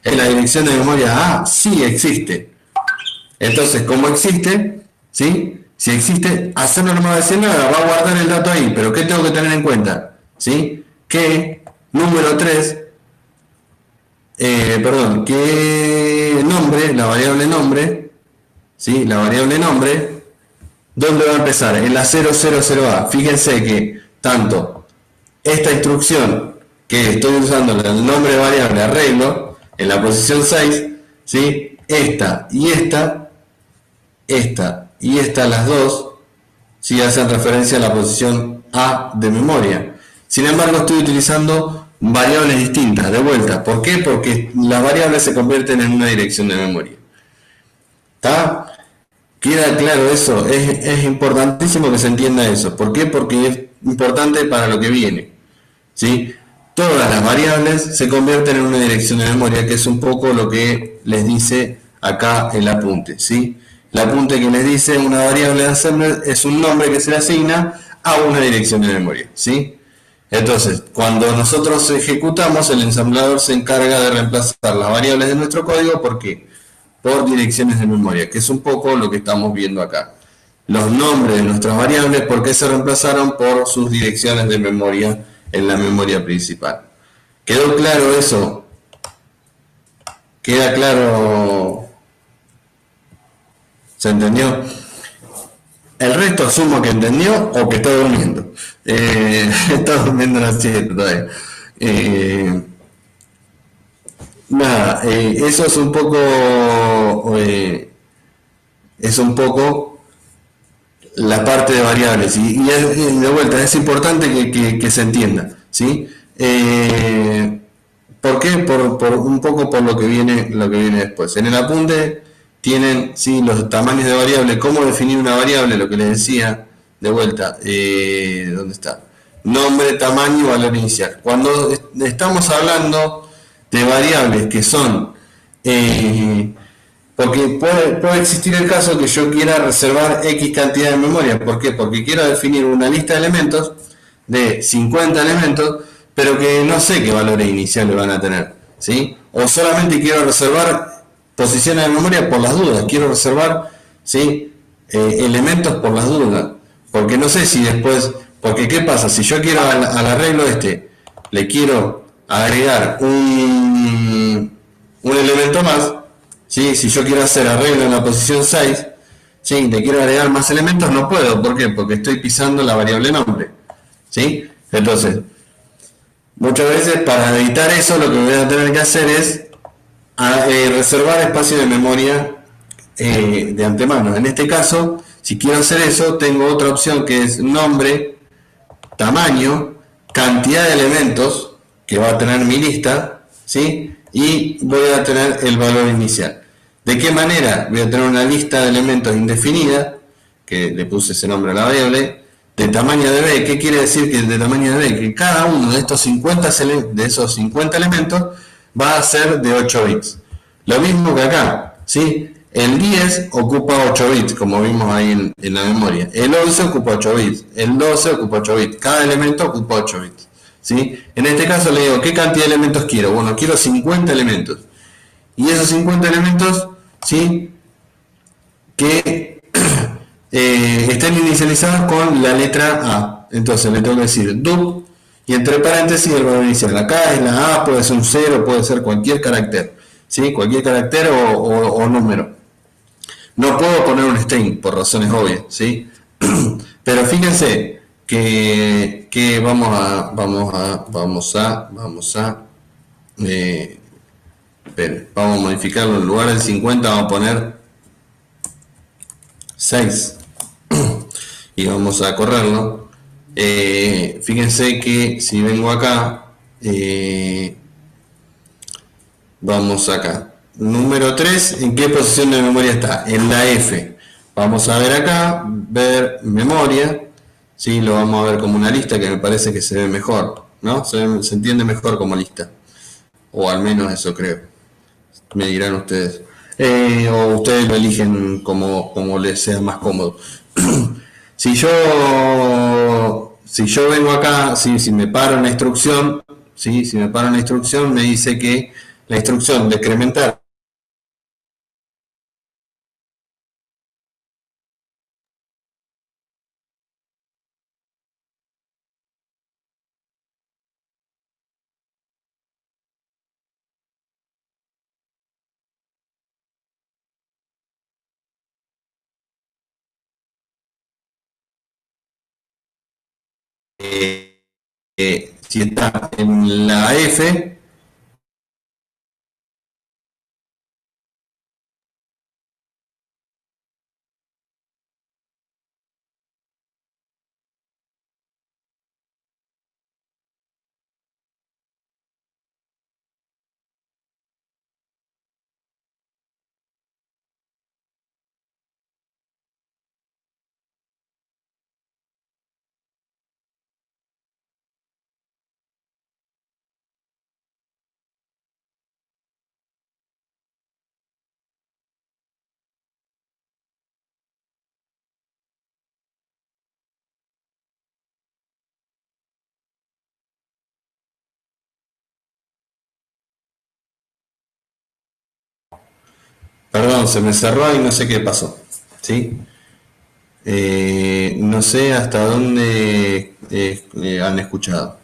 en la dirección de memoria A, sí existe. Entonces, como existe, ¿sí? Si existe, hacerlo no me va a decir nada, va a guardar el dato ahí, pero ¿qué tengo que tener en cuenta? ¿Sí? Que número 3, que nombre, la variable nombre, ¿sí? La variable nombre, ¿dónde va a empezar? En la 000A. Fíjense que tanto esta instrucción que estoy usando el nombre de variable arreglo en la posición 6, ¿sí? Esta, las dos, ¿sí? Hacen referencia a la posición A de memoria. Sin embargo, estoy utilizando variables distintas, de vuelta. ¿Por qué? Porque las variables se convierten en una dirección de memoria. ¿Está? ¿Queda claro eso? Es importantísimo que se entienda eso. ¿Por qué? Porque es importante para lo que viene, ¿sí? Todas las variables se convierten en una dirección de memoria, que es un poco lo que les dice acá el apunte, ¿sí? El apunte que les dice una variable de assembler es un nombre que se le asigna a una dirección de memoria, ¿sí? Entonces, cuando nosotros ejecutamos, el ensamblador se encarga de reemplazar las variables de nuestro código. ¿Por qué? Por direcciones de memoria, que es un poco lo que estamos viendo acá. Los nombres de nuestras variables, ¿por qué se reemplazaron? Por sus direcciones de memoria en la memoria principal. ¿Quedó claro eso? ¿Queda claro? ¿Se entendió? El resto asumo que entendió o que está durmiendo. Está durmiendo la siesta todavía. Nada, eso es un poco la parte de variables y de vuelta es importante que se entienda, ¿sí? ¿Por qué? Por un poco por lo que viene después. En el apunte tienen, ¿sí?, los tamaños de variable, cómo definir una variable, lo que les decía, de vuelta, ¿dónde está? Nombre, tamaño y valor inicial. Cuando estamos hablando de variables que son, porque puede existir el caso que yo quiera reservar X cantidad de memoria. ¿Por qué? Porque quiero definir una lista de elementos de 50 elementos, pero que no sé qué valores iniciales van a tener, ¿sí? O solamente quiero reservar posiciones de memoria por las dudas, quiero reservar, ¿sí?, elementos por las dudas, porque no sé si después, porque ¿qué pasa? Si yo quiero al arreglo le quiero agregar un elemento más, ¿sí? Si yo quiero hacer arreglo en la posición 6, ¿sí?, le quiero agregar más elementos, no puedo. ¿Por qué? Porque estoy pisando la variable nombre, ¿sí? Entonces, muchas veces para evitar eso, lo que voy a tener que hacer es reservar espacio de memoria de antemano. En este caso, si quiero hacer eso, tengo otra opción que es nombre, tamaño, cantidad de elementos que va a tener mi lista, ¿sí?, y voy a tener el valor inicial. ¿De qué manera? Voy a tener una lista de elementos indefinida, que le puse ese nombre a la variable, de tamaño de b. ¿Qué quiere decir que de tamaño de b? Que cada uno de estos 50, de esos 50 elementos va a ser de 8 bits. Lo mismo que acá, ¿sí? El 10 ocupa 8 bits, como vimos ahí en la memoria. El 11 ocupa 8 bits. El 12 ocupa 8 bits. Cada elemento ocupa 8 bits. ¿Sí? En este caso le digo, ¿qué cantidad de elementos quiero? Bueno, quiero 50 elementos. Y esos 50 elementos, ¿sí? Que estén inicializados con la letra A. Entonces le tengo que decir dup y entre paréntesis el valor inicial. Acá es la A, puede ser un 0, puede ser cualquier carácter. ¿Sí? Cualquier carácter o número. No puedo poner un string por razones obvias, ¿sí? Pero fíjense que vamos a modificarlo. En lugar del 50 vamos a poner 6 y vamos a correrlo. Fíjense que si vengo acá, vamos acá. Número 3, ¿en qué posición de memoria está? En la F. Vamos a ver acá, ver memoria. Sí, lo vamos a ver como una lista que me parece que se ve mejor, ¿no? Se entiende mejor como lista. O al menos eso creo. Me dirán ustedes. O ustedes lo eligen como les sea más cómodo. si yo vengo acá, si me paro en la instrucción, ¿sí? Si me paro en la instrucción me dice que la instrucción de incrementar si está en la F, perdón, se me cerró y no sé qué pasó, ¿sí? No sé hasta dónde han escuchado.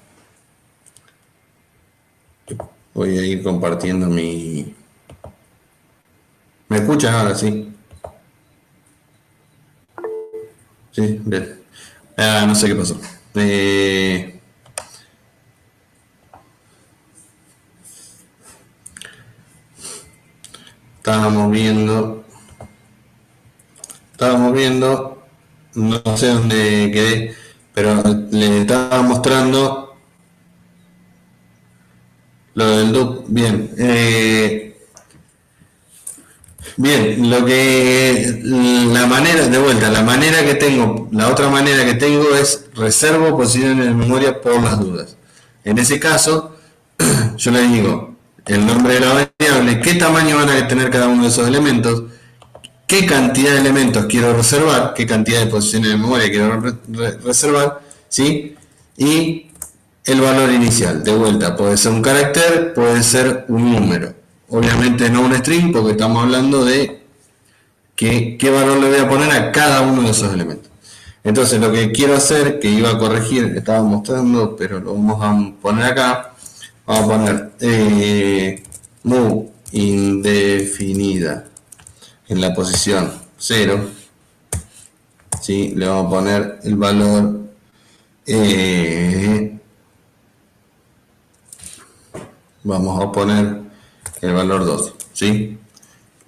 Voy a ir compartiendo mi... ¿Me escuchan ahora? Sí. Sí, bien. No sé qué pasó. Estábamos viendo, no sé dónde quedé, pero le estaba mostrando lo del dup. Bien. Bien, la manera, de vuelta, la otra manera que tengo es reservo posiciones de memoria por las dudas. En ese caso, yo le digo el nombre de la variable, qué tamaño van a tener cada uno de esos elementos, qué cantidad de elementos quiero reservar, qué cantidad de posiciones de memoria quiero reservar, ¿sí? Y el valor inicial, de vuelta, puede ser un carácter, puede ser un número. Obviamente no un string, porque estamos hablando de qué valor le voy a poner a cada uno de esos elementos. Entonces lo que quiero hacer, que iba a corregir, que estaba mostrando, pero lo vamos a poner acá, vamos a poner move indefinida en la posición 0, ¿sí? Le vamos a poner el valor vamos a poner el valor 2, ¿sí?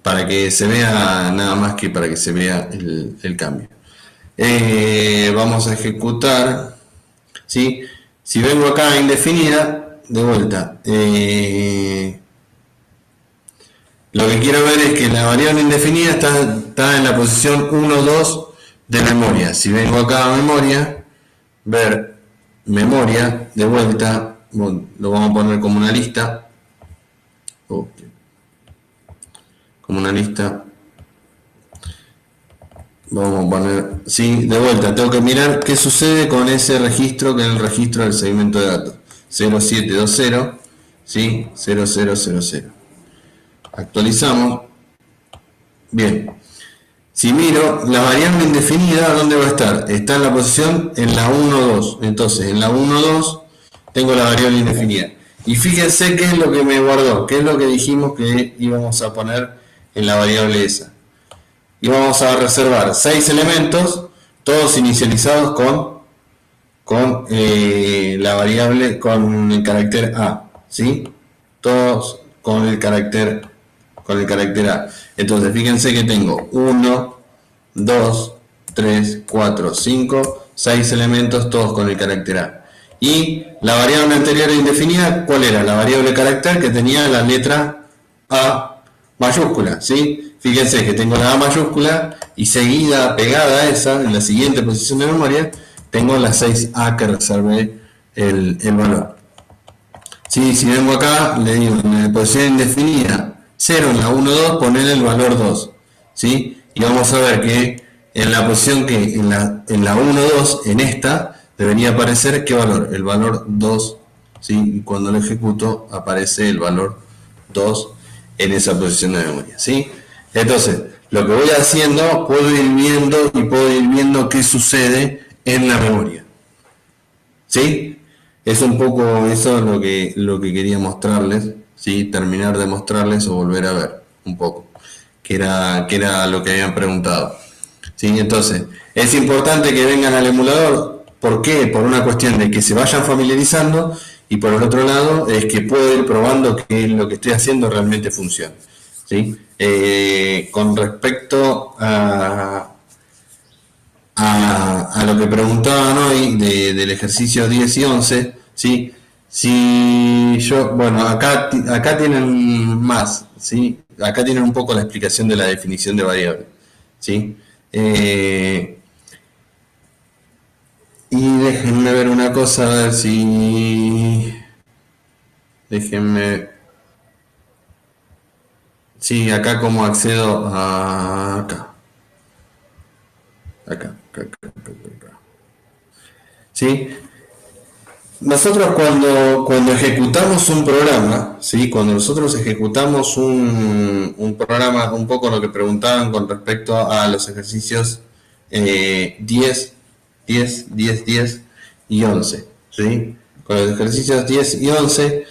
Para que se vea, nada más que para que se vea el cambio. Vamos a ejecutar, ¿sí? Si vengo acá a indefinida, de vuelta, Lo que quiero ver es que la variable indefinida está en la posición 1, 2 de memoria. Si vengo acá a memoria, ver memoria de vuelta, lo vamos a poner como una lista. Como una lista. Vamos a poner, sí, de vuelta, tengo que mirar qué sucede con ese registro, que es el registro del segmento de datos. 0720, sí, 0000. Actualizamos. Bien. Si miro, la variable indefinida, ¿dónde va a estar? Está en la posición en la 1, 2. Entonces, en la 1, 2 tengo la variable indefinida. Y fíjense qué es lo que me guardó, qué es lo que dijimos que íbamos a poner en la variable esa. Y vamos a reservar 6 elementos, todos inicializados con la variable, con el carácter A, ¿sí? Todos con el carácter A. Entonces, fíjense que tengo 1, 2, 3, 4, 5, 6 elementos, todos con el carácter A. Y la variable anterior indefinida, ¿cuál era? La variable carácter que tenía la letra A mayúscula, ¿sí? Fíjense que tengo la A mayúscula y seguida, pegada a esa, en la siguiente posición de memoria, tengo la 6A que reservé el valor. ¿Sí? Si vengo acá, le digo en la posición indefinida 0 en la 1, 2, poner el valor 2. ¿Sí? Y vamos a ver que en la posición que en la 1, 2, en esta, debería aparecer ¿qué valor? El valor 2. ¿Sí? Y cuando lo ejecuto, aparece el valor 2 en esa posición de memoria. ¿Sí? Entonces, lo que voy haciendo, puedo ir viendo qué sucede en la memoria. ¿Sí? Es un poco eso lo que quería mostrarles, ¿sí? Terminar de mostrarles o volver a ver un poco, que era lo que habían preguntado. ¿Sí? Entonces, es importante que vengan al emulador. ¿Por qué? Por una cuestión de que se vayan familiarizando y por el otro lado es que puedo ir probando que lo que estoy haciendo realmente funciona. ¿Sí? Con respecto a lo que preguntaban hoy del ejercicio 10 y 11, ¿sí? Si yo, bueno, acá tienen más, ¿sí? Acá tienen un poco la explicación de la definición de variable, ¿sí? Y déjenme ver una cosa, a ver si... Déjenme... Sí, acá cómo accedo a... Acá. ¿Sí? Nosotros cuando ejecutamos un programa, ¿sí? Cuando nosotros ejecutamos un programa, un poco lo que preguntaban con respecto a los ejercicios 10 y 11, ¿sí? Con los ejercicios 10 y 11,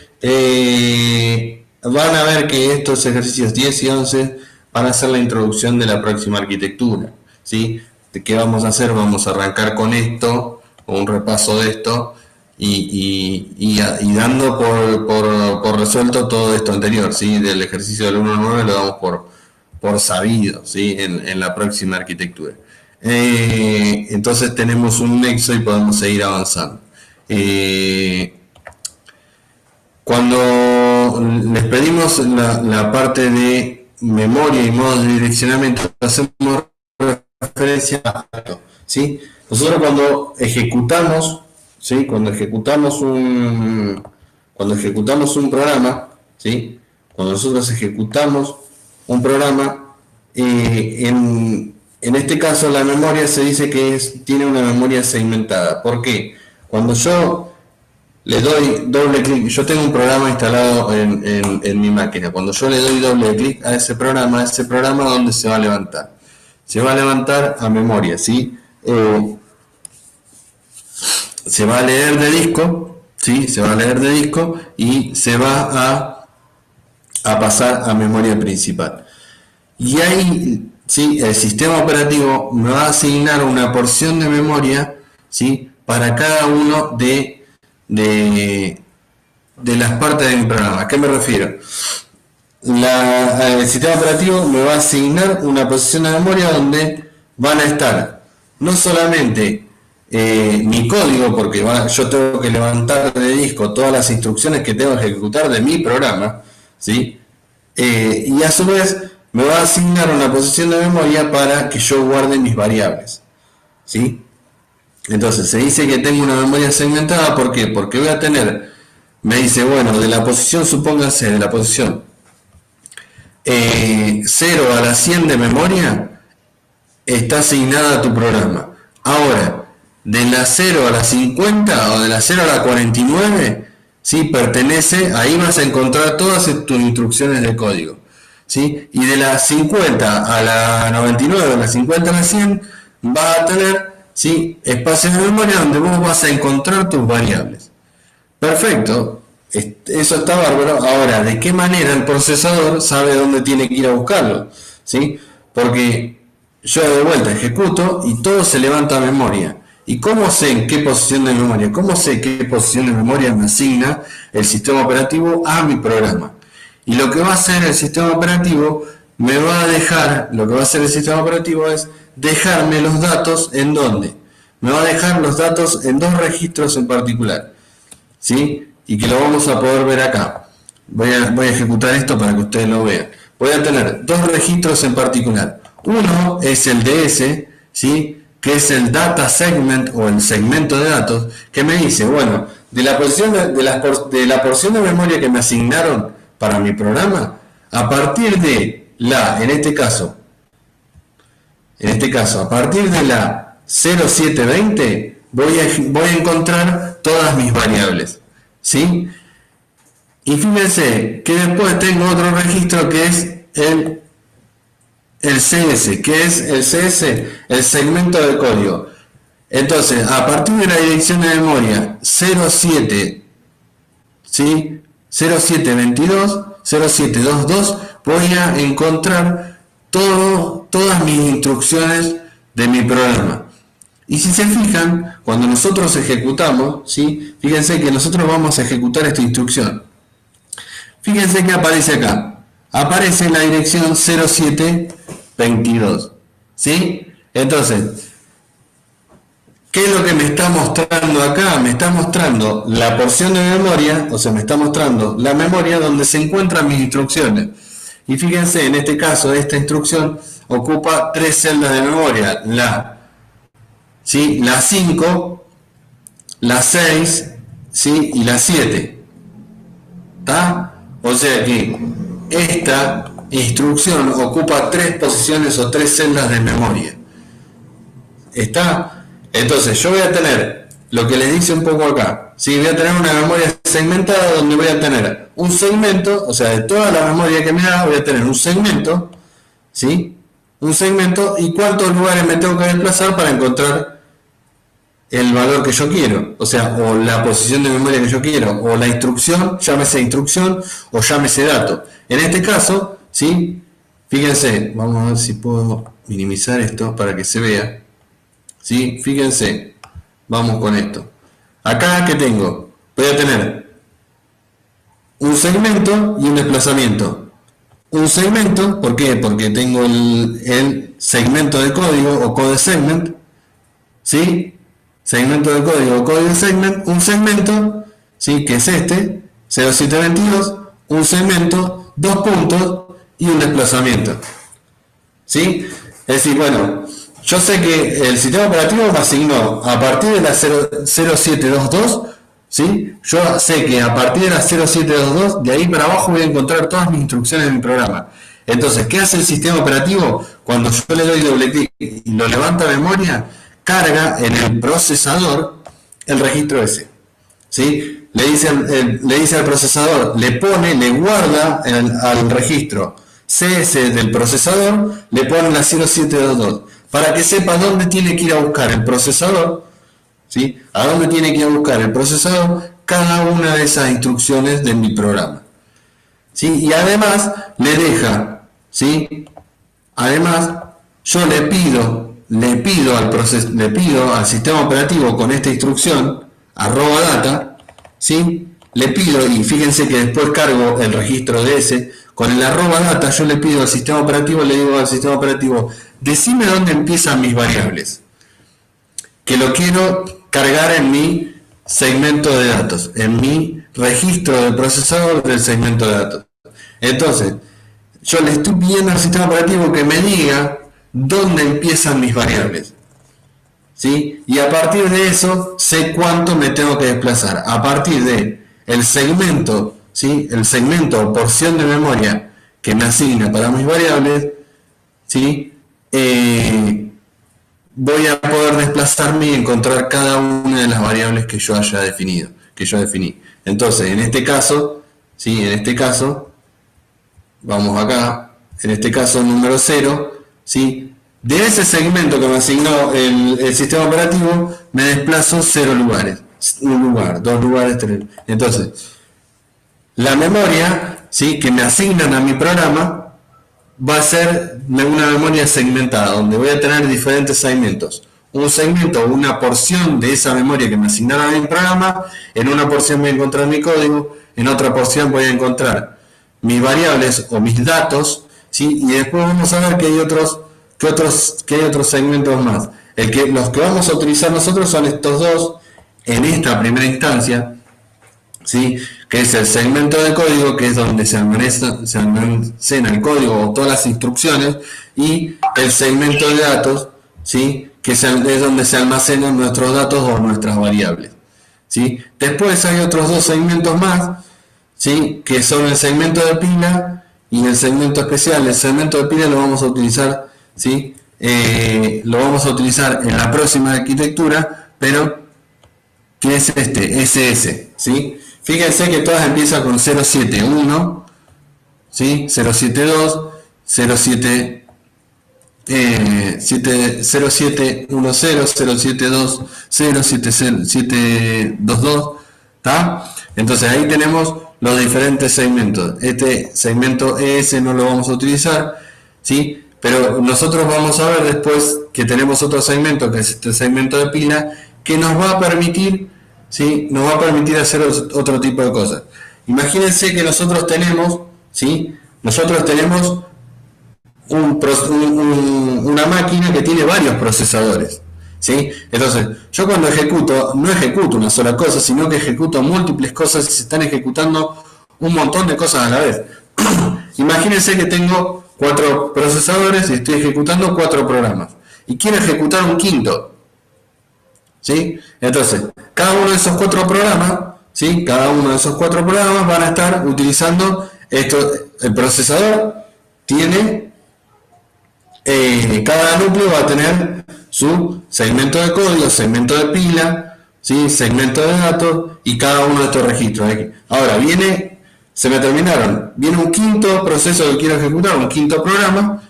van a ver que estos ejercicios 10 y 11 van a ser la introducción de la próxima arquitectura, ¿sí? ¿Qué vamos a hacer? Vamos a arrancar con esto, con un repaso de esto, y dando por resuelto todo esto anterior, ¿sí? Del ejercicio del 1 al 9 lo damos por sabido, ¿sí? En la próxima arquitectura. Entonces tenemos un nexo y podemos seguir avanzando. Cuando les pedimos la parte de memoria y modos de direccionamiento, hacemos referencia a esto, ¿sí? Nosotros cuando ejecutamos, ¿sí? Cuando ejecutamos un programa, ¿sí? Cuando nosotros ejecutamos un programa, en este caso la memoria se dice que tiene una memoria segmentada. ¿Por qué? Cuando yo le doy doble clic, yo tengo un programa instalado en mi máquina. Cuando yo le doy doble clic a ese programa, ¿dónde se va a levantar? Se va a levantar a memoria, ¿sí? Se va a leer de disco, ¿sí? Se va a leer de disco y se va a pasar a memoria principal. Y ahí, ¿sí? El sistema operativo me va a asignar una porción de memoria, ¿sí? Para cada uno de las partes de mi programa. ¿A qué me refiero? El sistema operativo me va a asignar una posición de memoria donde van a estar no solamente mi código, porque yo tengo que levantar de disco todas las instrucciones que tengo que ejecutar de mi programa, ¿sí? Y a su vez me va a asignar una posición de memoria para que yo guarde mis variables, ¿sí? Entonces se dice que tengo una memoria segmentada, ¿por qué? Porque voy a tener, me dice, bueno, de la posición, supónganse, de la posición 0 a la 100 de memoria está asignada a tu programa. Ahora, de la 0 a la 50 o de la 0 a la 49, ¿sí? Pertenece, ahí vas a encontrar todas tus instrucciones de código, ¿sí? Y de la 50 a la 99, de la 50 a la 100, vas a tener, ¿sí? Espacios de memoria donde vos vas a encontrar tus variables. Perfecto, eso está bárbaro. Ahora, ¿de qué manera el procesador sabe dónde tiene que ir a buscarlo? ¿Sí? Porque yo de vuelta ejecuto y todo se levanta a memoria. ¿Y cómo sé en qué posición de memoria? ¿Cómo sé qué posición de memoria me asigna el sistema operativo a mi programa? Y lo que va a hacer el sistema operativo, me va a dejar, lo que va a hacer el sistema operativo es dejarme los datos en dónde. Me va a dejar los datos en dos registros en particular, ¿sí? Y que lo vamos a poder ver acá. Voy a ejecutar esto para que ustedes lo vean. Voy a tener dos registros en particular. Uno es el DS, ¿sí? Que es el data segment o el segmento de datos, que me dice, bueno, de la posición de la porción de memoria que me asignaron para mi programa, a partir de la, en este caso, a partir de la 0720 voy a encontrar todas mis variables, ¿sí? Y fíjense que después tengo otro registro que es el CS, que es el CS, el segmento de código. Entonces, a partir de la dirección de memoria 07, ¿sí? 0722, 0722, voy a encontrar todas mis instrucciones de mi programa. Y si se fijan, cuando nosotros ejecutamos, ¿sí? Fíjense que nosotros vamos a ejecutar esta instrucción. Fíjense que aparece acá. Aparece la dirección 0722, ¿sí? Entonces, ¿qué es lo que me está mostrando acá? Me está mostrando la porción de memoria, o sea, me está mostrando la memoria donde se encuentran mis instrucciones. Y fíjense, en este caso, esta instrucción ocupa tres celdas de memoria. ¿Sí? La 5, la 6, ¿sí? Y la 7. ¿Está? O sea que esta instrucción ocupa tres posiciones o tres celdas de memoria. ¿Está? Entonces yo voy a tener lo que les dice un poco acá. ¿Sí? Voy a tener una memoria segmentada donde voy a tener un segmento, o sea, de toda la memoria que me da, voy a tener un segmento, ¿sí? Un segmento y cuántos lugares me tengo que desplazar para encontrar el valor que yo quiero, o sea, o la posición de memoria que yo quiero, o la instrucción, llámese instrucción o llámese dato. En este caso, ¿sí? Fíjense, vamos a ver si puedo minimizar esto para que se vea. ¿Sí? Fíjense, vamos con esto. Acá, ¿qué tengo? Voy a tener un segmento y un desplazamiento. Un segmento, ¿por qué? Porque tengo el segmento de código o code segment, ¿sí? Segmento de código, code segment, un segmento, ¿sí? Que es este, 0722, un segmento, dos puntos y un desplazamiento, ¿sí? Es decir, bueno, yo sé que el sistema operativo me asignó a partir de la 0722, ¿sí? Yo sé que a partir de la 0722, de ahí para abajo voy a encontrar todas mis instrucciones de mi programa. Entonces, ¿qué hace el sistema operativo? Cuando yo le doy doble clic y lo levanta a memoria, carga en el procesador el registro ese, ¿sí? Le dice al procesador, le guarda al registro CS del procesador, le pone la 0722 para que sepa dónde tiene que ir a buscar el procesador, ¿sí? A dónde tiene que ir a buscar el procesador cada una de esas instrucciones de mi programa, ¿sí? Y además le deja, ¿sí? Además, yo le pido al sistema operativo con esta instrucción, @data, ¿sí? Le pido, y fíjense que después cargo el registro de ese, con el @data yo le pido al sistema operativo, le digo al sistema operativo, decime dónde empiezan mis variables, que lo quiero cargar en mi segmento de datos, en mi registro del procesador del segmento de datos. Entonces, yo le estoy pidiendo al sistema operativo que me diga dónde empiezan mis variables. ¿Sí? Y a partir de eso sé cuánto me tengo que desplazar. A partir de el segmento, ¿sí? El segmento o porción de memoria que me asigna para mis variables, ¿sí? Voy a poder desplazarme y encontrar cada una de las variables que yo haya definido, que yo definí. Entonces, en este caso, ¿sí? En este caso, vamos acá, en este caso número 0, ¿sí? De ese segmento que me asignó el sistema operativo, me desplazo 0 lugares. Un lugar, 2 lugares, 3. Entonces, la memoria, ¿sí? Que me asignan a mi programa va a ser una memoria segmentada, donde voy a tener diferentes segmentos. Un segmento, una porción de esa memoria que me asignaron a mi programa, en una porción voy a encontrar mi código, en otra porción voy a encontrar mis variables o mis datos, ¿sí? Y después vamos a ver que hay otros segmentos más. Los que vamos a utilizar nosotros son estos dos en esta primera instancia, ¿sí? Que es el segmento de código, que es donde se almacena el código o todas las instrucciones, y el segmento de datos, ¿sí? Que es donde se almacenan nuestros datos o nuestras variables, ¿sí? Después hay otros dos segmentos más, ¿sí? Que son el segmento de pila y el segmento especial. El segmento de pila lo vamos a utilizar, ¿sí? Lo vamos a utilizar en la próxima arquitectura, pero ¿qué es este? SS, ¿sí? Fíjense que todas empiezan con 071, ¿sí? 072, 07, 0710, 072, 07722, ¿está? Entonces ahí tenemos los diferentes segmentos. Este segmento ES no lo vamos a utilizar, ¿sí? Pero nosotros vamos a ver después que tenemos otro segmento, que es este segmento de pila, que nos va a permitir, ¿sí? Nos va a permitir hacer otro tipo de cosas. Imagínense que nosotros tenemos, ¿sí? Nosotros tenemos una máquina que tiene varios procesadores, ¿sí? Entonces, yo cuando ejecuto, no ejecuto una sola cosa, sino que ejecuto múltiples cosas y se están ejecutando un montón de cosas a la vez. Imagínense que tengo 4 procesadores y estoy ejecutando 4 programas. Y quiero ejecutar un quinto, ¿sí? Entonces, cada uno de esos 4 programas, ¿sí? Cada uno de esos 4 programas van a estar utilizando esto. El procesador tiene, cada núcleo va a tener su segmento de código, segmento de pila, ¿sí? Segmento de datos y cada uno de estos registros. Ahora se me terminaron, viene un quinto proceso que quiero ejecutar, un quinto programa.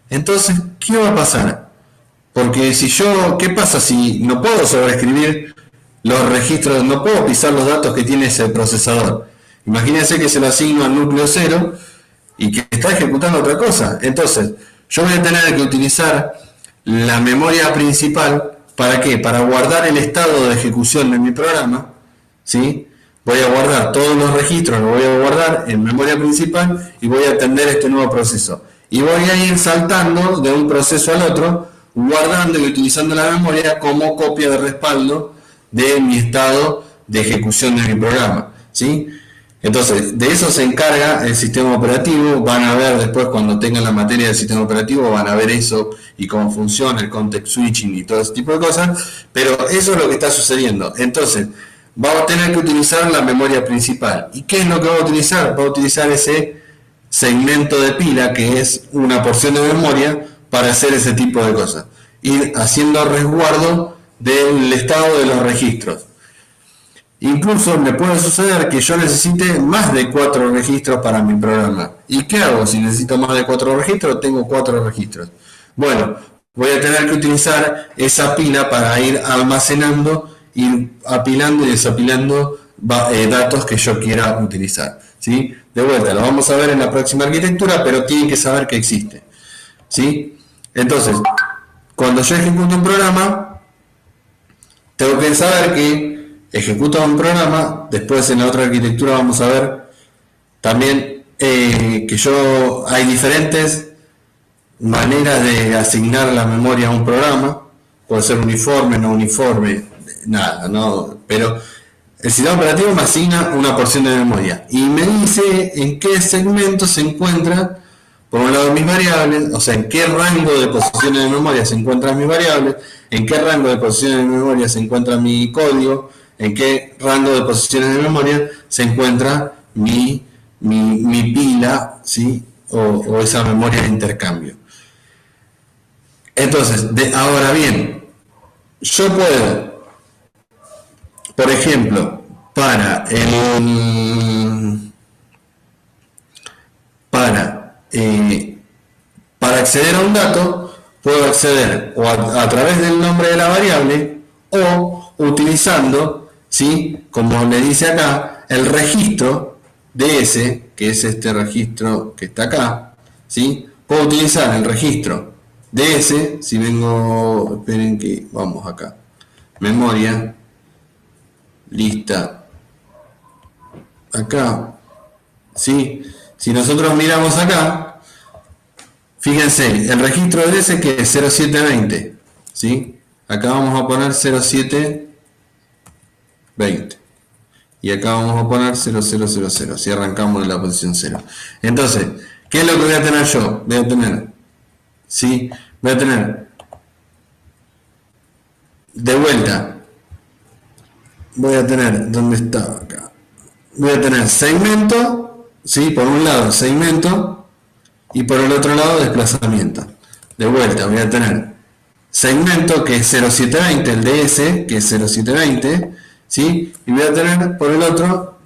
Entonces, ¿qué va a pasar? Porque ¿qué pasa si no puedo sobreescribir los registros, no puedo pisar los datos que tiene ese procesador? Imagínense que se lo asigno al núcleo 0 y que está ejecutando otra cosa. Entonces, yo voy a tener que utilizar la memoria principal. ¿Para qué? Para guardar el estado de ejecución de mi programa, ¿sí? Voy a guardar todos los registros, los voy a guardar en memoria principal y voy a atender este nuevo proceso. Y voy a ir saltando de un proceso al otro, guardando y utilizando la memoria como copia de respaldo de mi estado de ejecución de mi programa, ¿sí? Entonces, de eso se encarga el sistema operativo. Van a ver después, cuando tengan la materia del sistema operativo, van a ver eso y cómo funciona el context switching y todo ese tipo de cosas, pero eso es lo que está sucediendo. Entonces, vamos a tener que utilizar la memoria principal. ¿Y qué es lo que va a utilizar? Va a utilizar ese segmento de pila, que es una porción de memoria, para hacer ese tipo de cosas. Ir haciendo resguardo del estado de los registros. Incluso me puede suceder que yo necesite más de 4 registros para mi programa. ¿Y qué hago? Si necesito más de 4 registros, tengo 4 registros. Bueno, voy a tener que utilizar esa pila para ir almacenando, ir apilando y desapilando datos que yo quiera utilizar, ¿sí? De vuelta, lo vamos a ver en la próxima arquitectura, pero tienen que saber que existe, ¿sí? Entonces, cuando yo ejecuto un programa, tengo que saber que ejecuto un programa. Después en la otra arquitectura vamos a ver también que hay diferentes maneras de asignar la memoria a un programa. Puede ser uniforme, no uniforme, nada, ¿no? Pero el sistema operativo me asigna una porción de memoria y me dice en qué segmento se encuentra por un lado mis variables, o sea, en qué rango de posiciones de memoria se encuentran mis variables, en qué rango de posiciones de memoria se encuentra mi código, en qué rango de posiciones de memoria se encuentra mi pila, ¿sí? O esa memoria de intercambio. Entonces, ahora bien, yo puedo, por ejemplo, para acceder a un dato, puedo acceder o a través del nombre de la variable o utilizando, ¿sí? Como le dice acá, el registro DS, que es este registro que está acá, ¿sí? Puedo utilizar el registro DS, si vengo, esperen que vamos acá, memoria, lista, acá, ¿sí? Si nosotros miramos acá, fíjense, el registro de ese que es 0720, ¿sí? Acá vamos a poner 0720 y acá vamos a poner 0000, si arrancamos en la posición 0. Entonces, ¿qué es lo que voy a tener yo? Voy a tener, ¿sí? Voy a tener, de vuelta, voy a tener, ¿dónde está? Acá. Voy a tener segmento, ¿sí? Por un lado segmento y por el otro lado desplazamiento. De vuelta voy a tener segmento que es 0720, el DS que es 0720, ¿sí? Y voy a tener por el otro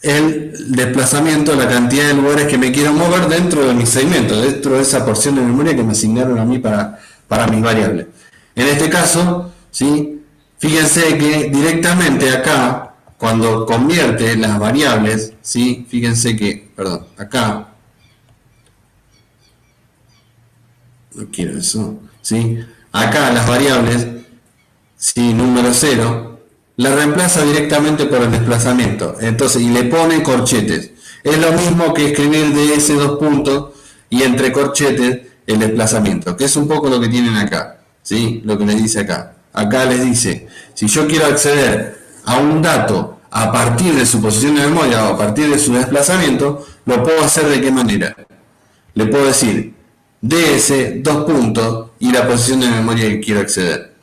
el desplazamiento, la cantidad de lugares que me quiero mover dentro de mi segmento, dentro de esa porción de memoria que me asignaron a mí para mis variables. En este caso, ¿sí? Fíjense que directamente acá, cuando convierte las variables, ¿sí? Fíjense que, perdón, acá, no quiero eso, ¿sí? Acá las variables, ¿sí? Número 0, la reemplaza directamente por el desplazamiento, entonces, y le pone corchetes. Es lo mismo que escribir ds dos puntos y entre corchetes el desplazamiento, que es un poco lo que tienen acá, ¿sí? Lo que les dice acá. Acá les dice, si yo quiero acceder a un dato a partir de su posición de memoria o a partir de su desplazamiento, lo puedo hacer de qué manera. Le puedo decir ds dos puntos y la posición de memoria que quiero acceder,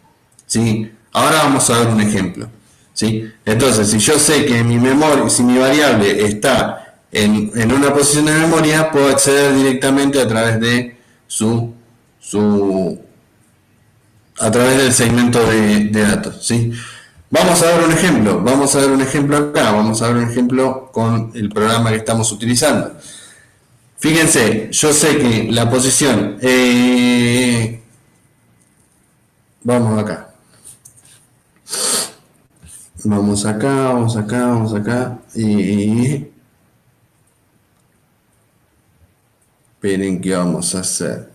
¿sí? Ahora vamos a ver un ejemplo, ¿sí? Entonces, si yo sé que mi memoria, si mi variable está en una posición de memoria, puedo acceder directamente a través de a través del segmento de datos, ¿sí? Vamos a ver un ejemplo, acá, vamos a ver un ejemplo con el programa que estamos utilizando. Fíjense, yo sé que la posición, vamos acá. Vamos acá, y esperen qué vamos a hacer.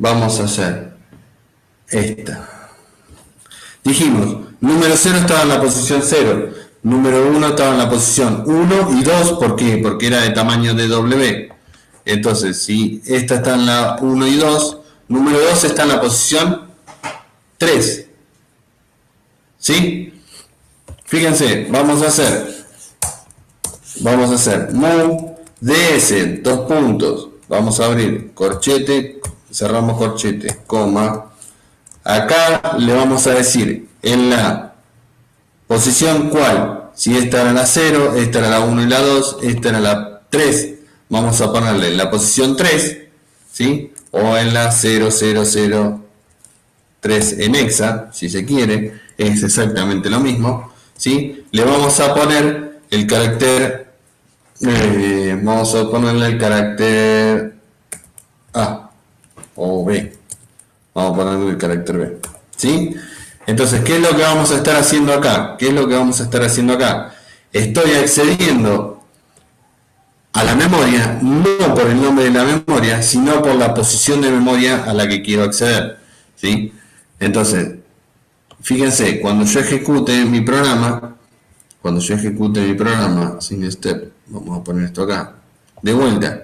Vamos a hacer esta. Dijimos, número 0 estaba en la posición 0, número 1 estaba en la posición 1 y 2, ¿por qué? Porque era de tamaño de W. Entonces, si esta está en la 1 y 2, número 2 está en la posición 3. ¿Sí? Fíjense, vamos a hacer move ds, dos puntos, vamos a abrir corchete, cerramos corchete, coma. Acá le vamos a decir en la posición cuál, si esta era la 0, esta era la 1 y la 2, esta era la 3, vamos a ponerle en la posición 3, ¿sí? O en la 0003 en hexa, si se quiere, es exactamente lo mismo, ¿sí? Le vamos a poner el carácter, vamos a ponerle el carácter A o B. Vamos a ponerle el carácter B, ¿sí? Entonces, ¿qué es lo que vamos a estar haciendo acá? Estoy accediendo a la memoria, no por el nombre de la memoria, sino por la posición de memoria a la que quiero acceder, ¿sí? Entonces, fíjense, cuando yo ejecute mi programa, sin step, vamos a poner esto acá, de vuelta,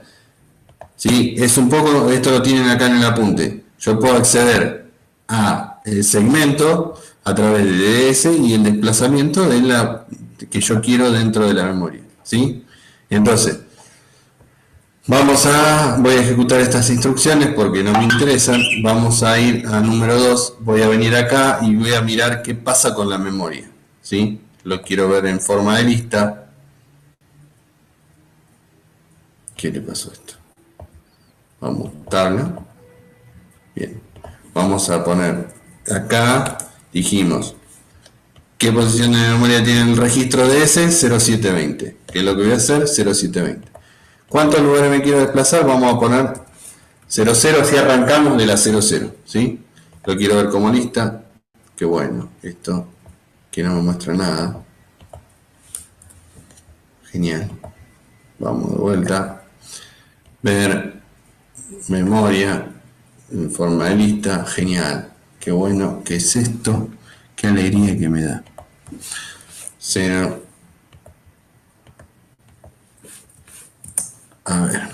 ¿sí? Es un poco, esto lo tienen acá en el apunte. Yo puedo acceder a el segmento a través de DS y el desplazamiento de la que yo quiero dentro de la memoria, ¿sí? Entonces, voy a ejecutar estas instrucciones porque no me interesan. Vamos a ir a número 2, voy a venir acá y voy a mirar qué pasa con la memoria, ¿sí? Lo quiero ver en forma de lista. ¿Qué le pasó a esto? Vamos a tabla. Bien. Vamos a poner acá, dijimos, ¿qué posición de memoria tiene el registro de ese? 0720. ¿Qué es lo que voy a hacer? 0720. ¿Cuántos lugares me quiero desplazar? Vamos a poner 00, así arrancamos de la 00, ¿sí? Lo quiero ver como lista. Qué bueno, esto que no me muestra nada. Genial. Vamos de vuelta. Ver memoria en forma de lista. Genial. Qué bueno. ¿Qué es esto? Qué alegría que me da. 0. A ver.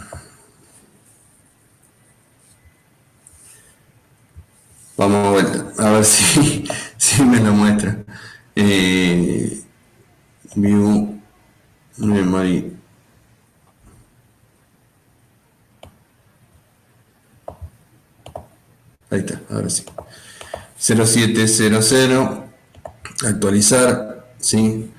Vamos de vuelta. A ver si me lo muestra. View memory. Ahí está, ahora sí. 0700. Actualizar, ¿sí?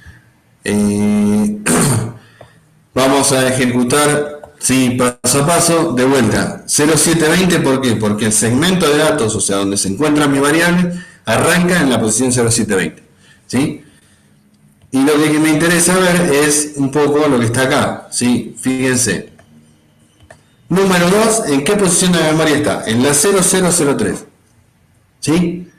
Vamos a ejecutar, sí, paso a paso, de vuelta. 0720, ¿por qué? Porque el segmento de datos, o sea, donde se encuentra mi variable, arranca en la posición 0720, ¿sí? Y lo que me interesa ver es un poco lo que está acá, ¿sí? Fíjense. Número 2, ¿en qué posición de memoria está? En la 0003, ¿sí?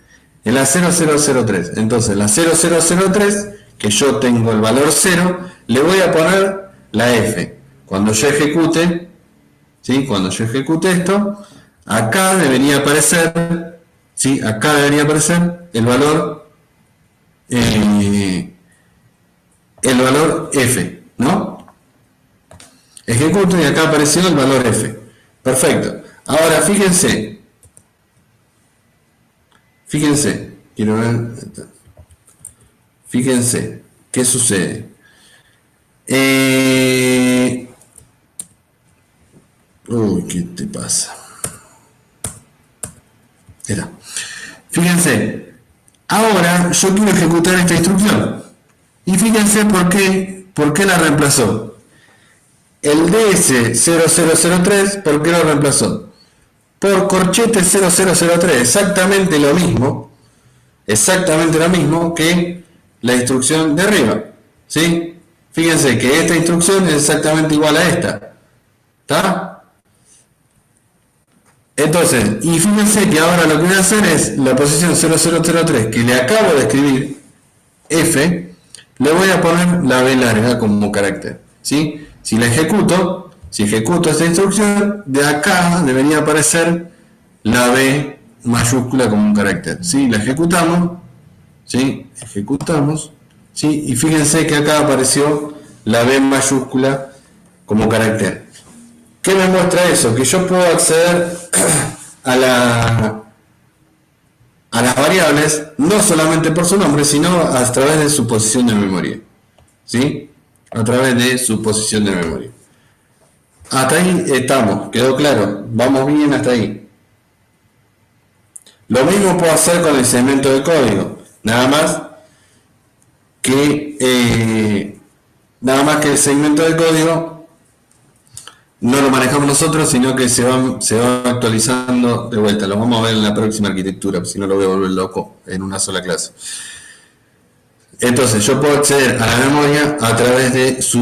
En la 0003. Entonces, la 0003, que yo tengo el valor 0, le voy a poner la F. Cuando yo ejecute, ¿sí? Cuando yo ejecute esto, acá debería aparecer, ¿sí? Acá debería aparecer el valor F, ¿no? Ejecuto y acá apareció el valor F. Perfecto. Ahora fíjense, quiero ver, fíjense, ¿qué sucede? Uy, ¿qué te pasa? Era. Fíjense, ahora yo quiero ejecutar esta instrucción. Y fíjense por qué la reemplazó. El DS0003, ¿por qué lo reemplazó? Por corchete 0003, exactamente lo mismo que la instrucción de arriba, ¿sí? Fíjense que esta instrucción es exactamente igual a esta, ¿está? Entonces, y fíjense que ahora lo que voy a hacer es la posición 0003 que le acabo de escribir, F, le voy a poner la B larga como carácter, ¿sí? Si ejecuto esta instrucción, de acá debería aparecer la B mayúscula como un carácter, ¿sí? La ejecutamos, ¿sí? ¿sí? Y fíjense que acá apareció la B mayúscula como carácter. ¿Qué me muestra eso? Que yo puedo acceder a las variables, no solamente por su nombre, sino a través de su posición de memoria, ¿sí? A través de su posición de memoria. Hasta ahí estamos, quedó claro, vamos bien hasta ahí. Lo mismo puedo hacer con el segmento de código, nada más que el segmento de código no lo manejamos nosotros, sino que se va actualizando de vuelta. Lo vamos a ver en la próxima arquitectura, si no lo voy a volver loco en una sola clase. Entonces yo puedo acceder a la memoria a través de su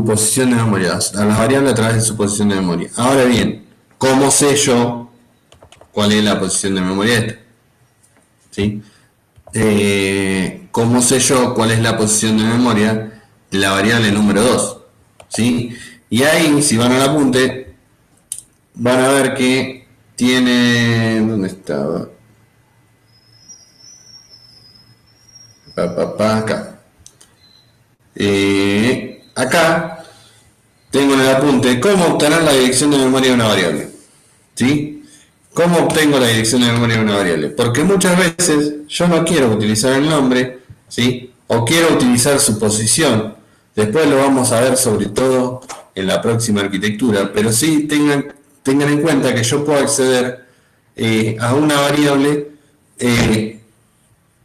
posición de memoria, a la variable a través de su posición de memoria. Ahora bien, ¿cómo sé yo cuál es la posición de memoria esta? ¿Sí? ¿Cómo sé yo cuál es la posición de memoria de la variable número 2? ¿Sí? Y ahí, si van al apunte, van a ver que tiene... ¿Dónde estaba? Acá. Acá tengo en el apunte cómo obtener la dirección de memoria de una variable, ¿sí? ¿Cómo obtengo la dirección de memoria de una variable? Porque muchas veces yo no quiero utilizar el nombre, ¿sí? O quiero utilizar su posición. Después lo vamos a ver sobre todo en la próxima arquitectura, pero sí tengan en cuenta que yo puedo acceder a una variable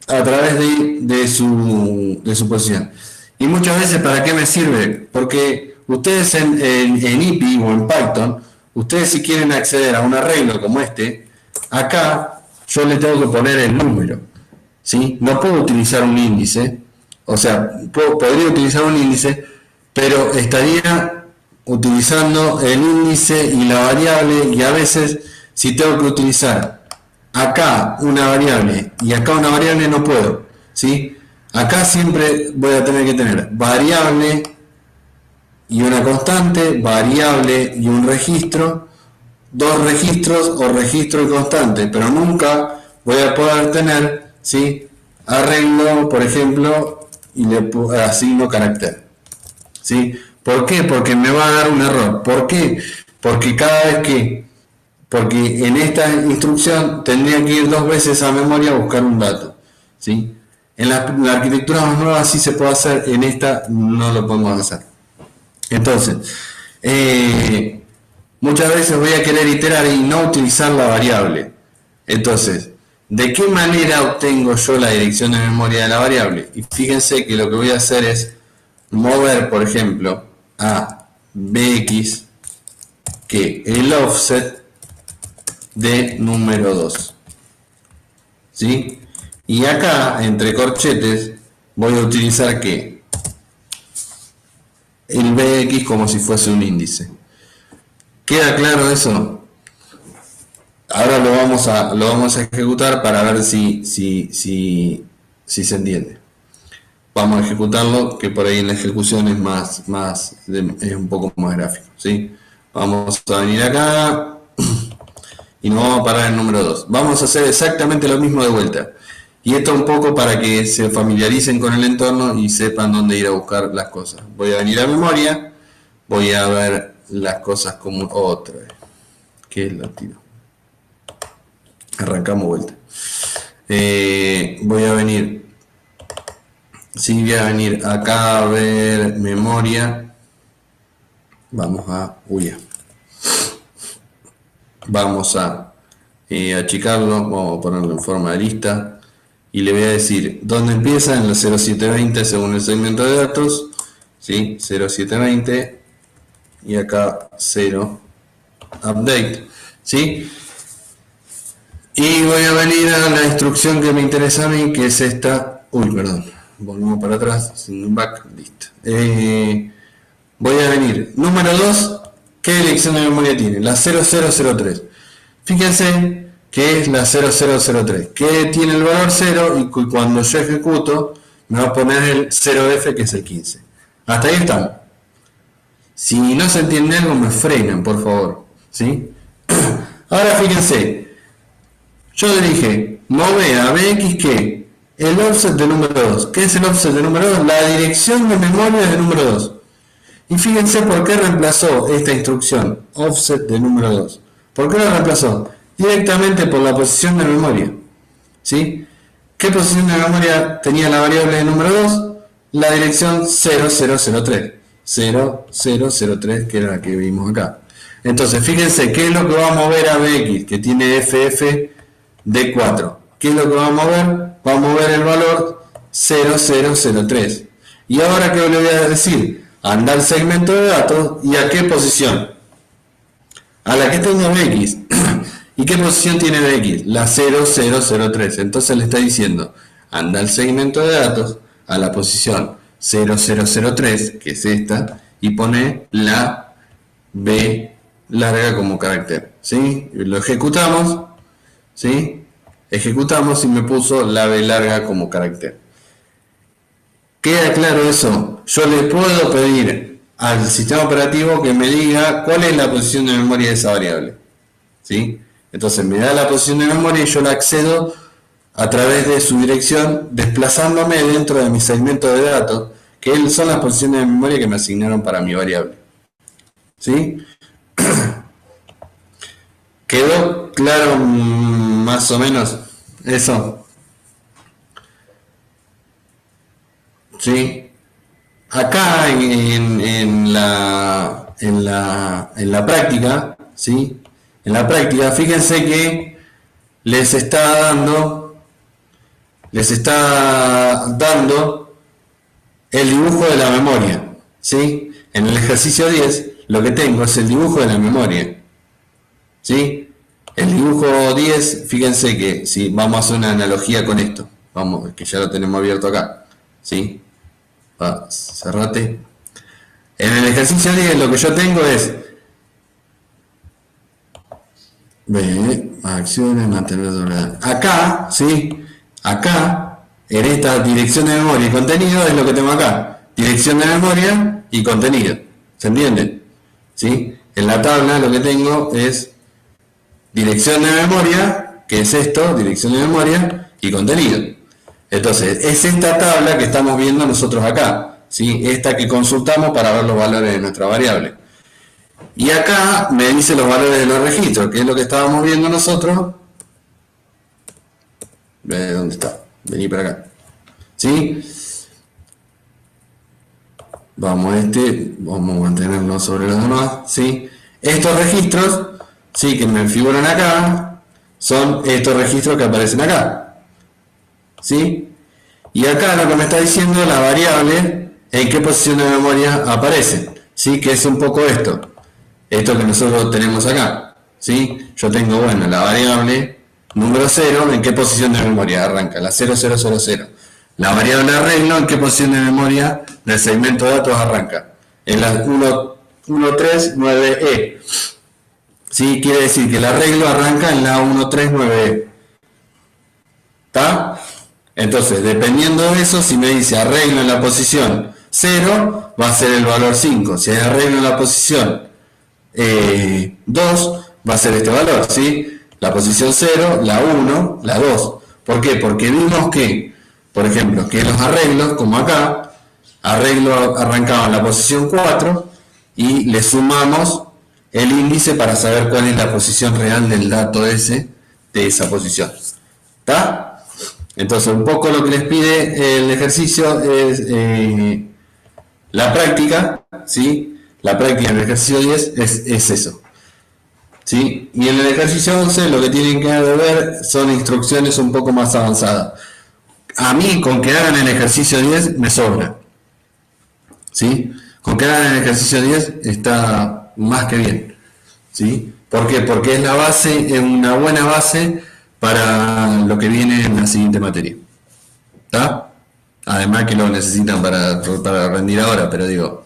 a través de su posición. Y muchas veces, ¿para qué me sirve? Porque ustedes en IPI o en Python, ustedes si quieren acceder a un arreglo como este, acá yo le tengo que poner el número, ¿sí? No puedo utilizar un índice, o sea, podría utilizar un índice, pero estaría utilizando el índice y la variable, y a veces si tengo que utilizar acá una variable y acá una variable no puedo, ¿sí? Acá siempre voy a tener que tener variable y una constante, variable y un registro, dos registros o registro y constante, pero nunca voy a poder tener, ¿sí? Arreglo, por ejemplo, y le asigno carácter, ¿sí? ¿Por qué? Porque me va a dar un error. ¿Por qué? Porque cada vez porque en esta instrucción tendría que ir dos veces a memoria a buscar un dato, ¿sí? En la arquitectura más nueva sí se puede hacer, en esta no lo podemos hacer. Entonces, muchas veces voy a querer iterar y no utilizar la variable. Entonces, ¿de qué manera obtengo yo la dirección de memoria de la variable? Y fíjense que lo que voy a hacer es mover, por ejemplo, a bx, que el offset de número 2. ¿Sí? Y acá, entre corchetes, voy a utilizar que el bx como si fuese un índice. ¿Queda claro eso? Ahora lo vamos a ejecutar para ver si se entiende. Vamos a ejecutarlo, que por ahí en la ejecución es es un poco más gráfico, ¿sí? Vamos a venir acá y nos vamos a parar en el número 2. Vamos a hacer exactamente lo mismo de vuelta. Y esto un poco para que se familiaricen con el entorno y sepan dónde ir a buscar las cosas. Voy a venir a memoria, voy a ver las cosas como otra vez. ¿Qué es lo tiro? Arrancamos vuelta. Voy a venir, sí, voy a venir acá a ver memoria. Vamos a vamos a achicarlo, vamos a ponerlo en forma de lista y le voy a decir dónde empieza, en la 0720 según el segmento de datos, ¿sí? 0720 y acá 0 update, ¿sí? Y voy a venir a la instrucción que me interesa a mí, que es esta. Perdón, volvemos para atrás, sin back, listo. Voy a venir, número 2, ¿qué dirección de memoria tiene? La 0003. Fíjense que es la 0003, que tiene el valor 0 y cuando yo ejecuto me va a poner el 0F, que es el 15. Hasta ahí estamos. Si no se entiende algo, me frenan, por favor, ¿sí? Ahora fíjense, yo le dije, move a bx que el offset de número 2. ¿Qué es el offset de número 2? La dirección de memoria de número 2. Y fíjense por qué reemplazó esta instrucción, offset de número 2. ¿Por qué lo reemplazó? Directamente por la posición de memoria, ¿sí? ¿Qué posición de memoria tenía la variable de número 2? La dirección 0003. 0003, que era la que vimos acá. Entonces, fíjense, ¿qué es lo que va a mover a bx? Que tiene ff de 4. ¿Qué es lo que va a mover? Va a mover el valor 0003. ¿Y ahora qué le voy a decir? Anda al segmento de datos y a qué posición. A la que tenga bx. ¿Y qué posición tiene bx? La 0003. Entonces le está diciendo, anda al segmento de datos a la posición 0003, que es esta, y pone la b larga como carácter, ¿sí? Lo ejecutamos, ¿sí? Ejecutamos y me puso la b larga como carácter. ¿Queda claro eso? Yo le puedo pedir al sistema operativo que me diga cuál es la posición de memoria de esa variable, ¿sí? Entonces me da la posición de memoria y yo la accedo a través de su dirección, desplazándome dentro de mi segmento de datos, que son las posiciones de memoria que me asignaron para mi variable, ¿sí? ¿Quedó claro, más o menos eso, ¿sí? Acá en la práctica, ¿sí? En la práctica, fíjense que les está dando, les está dando el dibujo de la memoria, ¿sí? En el ejercicio 10 lo que tengo es el dibujo de la memoria, ¿sí? El dibujo 10, fíjense que si vamos a hacer una analogía con esto, vamos, que ya lo tenemos abierto acá, ¿sí? Cerrate. En el ejercicio 10 lo que yo tengo es acciones, mantener doble. Acá, ¿sí? Acá, en esta dirección de memoria y contenido es lo que tengo acá. Dirección de memoria y contenido. ¿Se entiende? ¿Sí? En la tabla lo que tengo es dirección de memoria, que es esto, dirección de memoria y contenido. Entonces, es esta tabla que estamos viendo nosotros acá, ¿sí? Esta que consultamos para ver los valores de nuestra variable. Y acá me dice los valores de los registros, que es lo que estábamos viendo nosotros. ¿Dónde está? Vení para acá. ¿Sí? Vamos vamos a mantenernos sobre los demás. ¿Sí? Estos registros, sí, que me figuran acá, son estos registros que aparecen acá. ¿Sí? Y acá lo que me está diciendo la variable en qué posición de memoria aparece. ¿Sí? Que es un poco esto. Esto que nosotros tenemos acá, ¿sí? Yo tengo, bueno, la variable número 0, ¿en qué posición de memoria arranca? La 0000. La variable arreglo, ¿en qué posición de memoria del segmento de datos arranca? En la 139E. ¿Sí? Quiere decir que el arreglo arranca en la 139E. ¿Está? Entonces, dependiendo de eso, si me dice arreglo en la posición 0, va a ser el valor 5. Si hay arreglo en la posición 2 va a ser este valor, ¿sí? La posición 0, la 1, la 2. ¿Por qué? Porque vimos que, por ejemplo, que los arreglos, como acá, arreglo arrancaba en la posición 4 y le sumamos el índice para saber cuál es la posición real del dato ese de esa posición. ¿Está? Entonces, un poco lo que les pide el ejercicio es la práctica, ¿sí? La práctica en el ejercicio 10 es eso, ¿sí? Y en el ejercicio 11 lo que tienen que ver son instrucciones un poco más avanzadas. A mí, con que hagan el ejercicio 10 me sobra, ¿sí? Con que hagan el ejercicio 10 está más que bien, ¿sí? ¿Por qué? Porque es la base, es una buena base para lo que viene en la siguiente materia. ¿Está? Además que lo necesitan para rendir ahora, pero digo,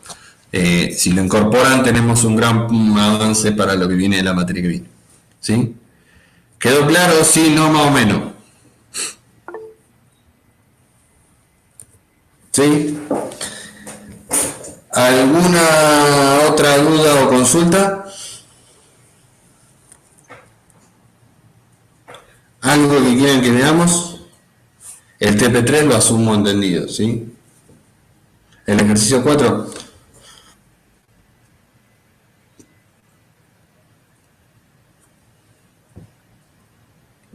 si lo incorporan tenemos un gran avance para lo que viene de la materia que viene. ¿Sí? ¿Quedó claro? Sí, no, más o menos. ¿Sí? ¿Alguna otra duda o consulta? ¿Algo que quieran que veamos? El TP3 lo asumo entendido, ¿sí? El ejercicio 4.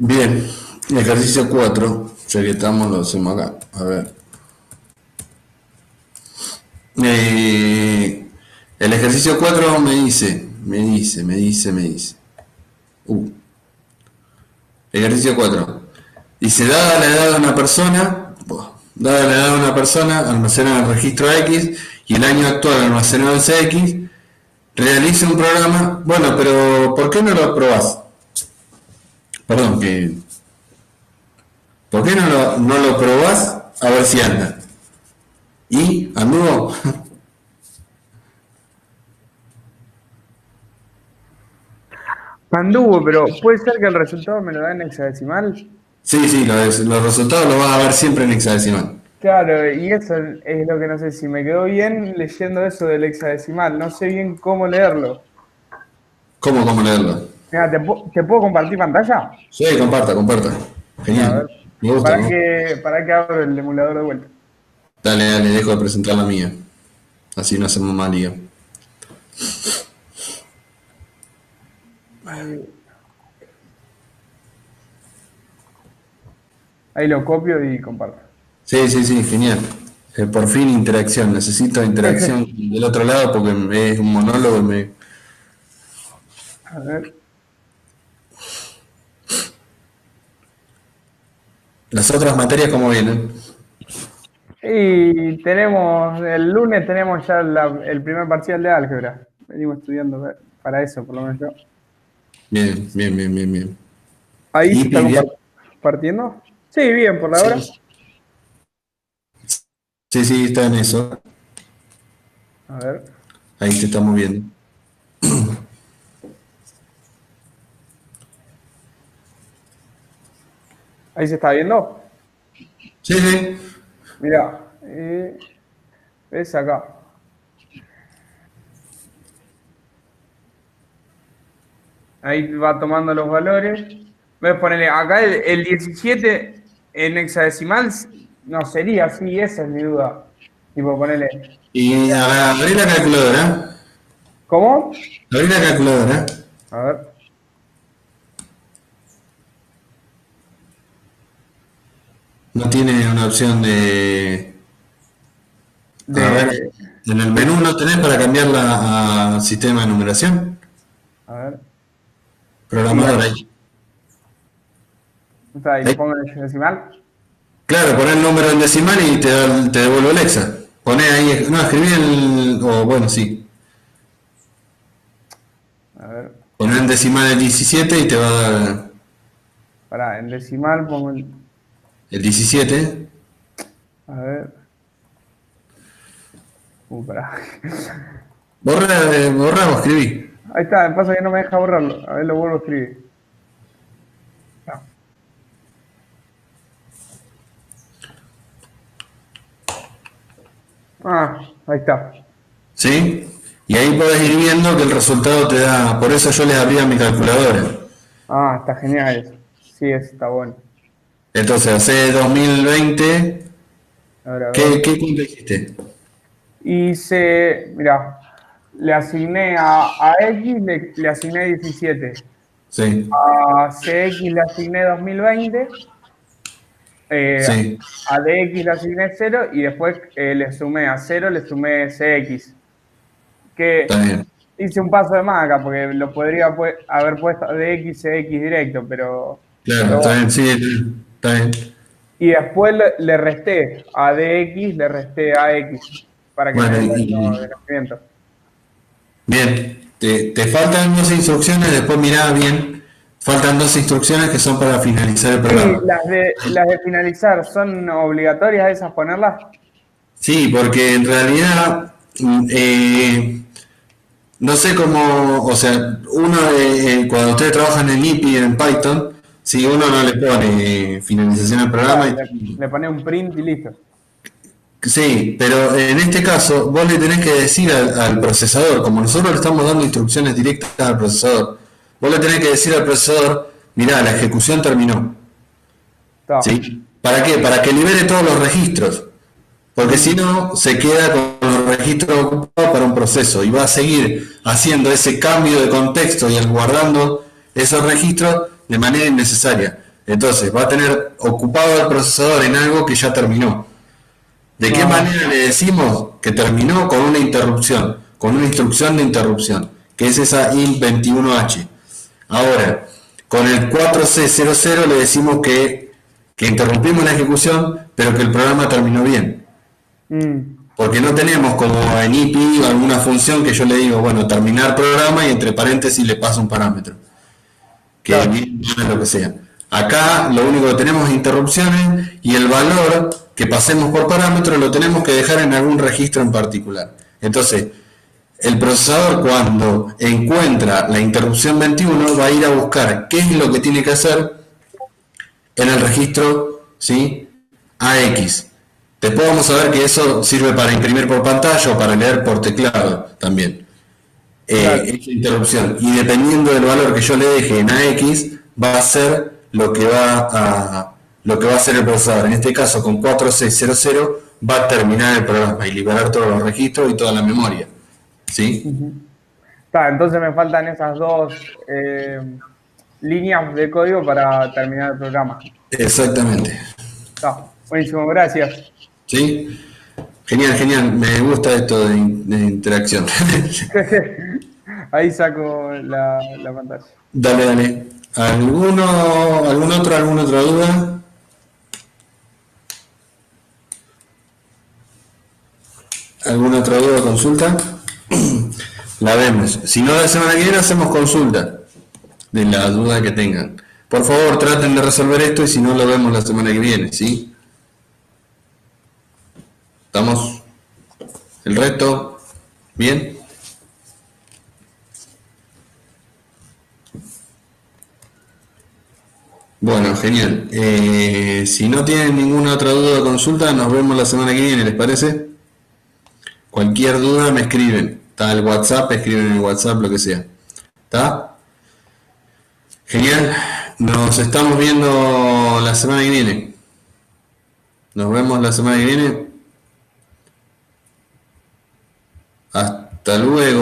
Bien, el ejercicio 4, ya que estamos, lo hacemos acá. A ver. El ejercicio 4 me dice. Ejercicio 4. Dice, dada la edad de una persona, almacenada en el registro X y el año actual almacenado en CX, realice un programa. Bueno, pero ¿por qué no lo probás? Perdón, ¿por qué no lo probás a ver si anda? ¿Y anduvo? Anduvo, pero puede ser que el resultado me lo da en hexadecimal. Sí, los resultados los vas a ver siempre en hexadecimal. Claro, y eso es lo que no sé si me quedó bien leyendo eso del hexadecimal. No sé bien cómo leerlo. ¿Cómo leerlo? Mira, ¿te puedo compartir pantalla? Sí, comparta. A ver, Genial. Me gusta, ¿no? para que abro el emulador de vuelta. Dale, dejo de presentar la mía. Así no hacemos mal lío. Ahí lo copio y comparto. Sí, sí, sí, genial. Por fin interacción. Necesito interacción del otro lado porque es un monólogo y me... A ver. Las otras materias, ¿cómo vienen? Y el lunes tenemos ya el primer parcial de álgebra. Venimos estudiando para eso, por lo menos yo. Bien, bien, bien, bien, bien. Ahí se ¿Y está bien? compartiendo. Sí, bien, por la hora. Sí, sí, sí, está en eso. A ver. Ahí te estamos viendo. Ahí se está viendo. Sí, sí. Mirá. ¿Ves acá? Ahí va tomando los valores. Ves, ponerle acá el 17 en hexadecimal. No sería así, esa es mi duda. Tipo, ponerle. Y abrí la calculadora. ¿Cómo? Abrí la calculadora. A ver. No tiene una opción de... A ver, De. en el menú no tenés para cambiarla a sistema de numeración. A ver. Y Programador ahí. está ahí, le Ahí. pongo el hexadecimal. Claro, poné el número en decimal y te devuelve el hexa. Poné ahí, no, escribí el, o bueno, sí. A ver. Poné en decimal el 17 y te va a dar Pará, en decimal pongo el 17. A ver. Pará. Borra o escribí. Ahí está, pasa que no me deja borrarlo. A ver, lo vuelvo a escribir. No. Ahí está. ¿Sí? Y ahí podés ir viendo que el resultado te da, por eso yo les abría mi calculadora. Está genial eso. Sí, eso está bueno. Entonces, hace 2020, A ver. ¿qué cuenta hiciste? Mira, le asigné a X, le asigné 17. Sí, A CX le asigné 2020. eh, sí, a DX le asigné 0 y después le sumé a 0, le sumé CX. está Que bien. hice un paso de más acá porque lo podría haber puesto DX, CX directo, Claro, pero está bueno. bien, sí, está bien. Y después le resté a DX, le resté a X para que me Bueno, dé los nacimiento. bien, te faltan dos instrucciones, después mirá bien. Faltan dos instrucciones que son para finalizar el Sí, programa. las de finalizar, ¿son obligatorias esas ponerlas? Sí, porque en realidad no sé cómo, o sea, uno cuando ustedes trabajan en IPI en Python, si uno no le pone finalización al programa, Claro, le pone un print y listo. sí, pero en este caso vos le tenés que decir al procesador, como nosotros le estamos dando instrucciones directas al procesador, vos le tenés que decir al procesador, mirá, la ejecución terminó, Está. ¿sí? ¿Para qué? Para que libere todos los registros. Porque si Mm, no, se queda con los registros ocupados para un proceso y va a seguir haciendo ese cambio de contexto y guardando esos registros de manera innecesaria. Entonces, va a tener ocupado el procesador en algo que ya terminó. ¿De qué ah, manera le decimos que terminó? Con una interrupción, con una instrucción de interrupción, que es esa INT21H. Ahora, con el 4C00 le decimos que interrumpimos la ejecución, pero que el programa terminó bien. mm, Porque no tenemos como en IPI alguna función que yo le digo, bueno, terminar programa y entre paréntesis le paso un parámetro, que claro, bien lo que sea. Acá lo único que tenemos es interrupciones y el valor que pasemos por parámetro lo tenemos que dejar en algún registro en particular. Entonces, el procesador cuando encuentra la interrupción 21 va a ir a buscar qué es lo que tiene que hacer en el registro, ¿sí? AX. Después vamos a ver que eso sirve para imprimir por pantalla o para leer por teclado también. claro. Esa interrupción. Y dependiendo del valor que yo le deje en AX, va a ser lo que va a hacer el procesador. En este caso, con 4600 va a terminar el programa y liberar todos los registros y toda la memoria. ¿Sí? Ujú. Está, entonces me faltan esas dos líneas de código para terminar el programa. Exactamente. Está, buenísimo, gracias. ¿Sí? Genial, genial. Me gusta esto de interacción. Ahí saco la pantalla. Dale, dale. ¿Alguna otra duda? ¿Alguna otra duda o consulta? La vemos. Si no, la semana que viene hacemos consulta de la duda que tengan. Por favor, traten de resolver esto y si no, lo vemos la semana que viene, ¿sí? ¿Estamos? ¿El resto? ¿Bien? Bueno, genial. Si no tienen ninguna otra duda o consulta, nos vemos la semana que viene, ¿les parece? Cualquier duda me escriben. Está el WhatsApp, escriben en el WhatsApp, lo que sea. ¿Está? Genial. Nos estamos viendo la semana que viene. Nos vemos la semana que viene. Hasta luego.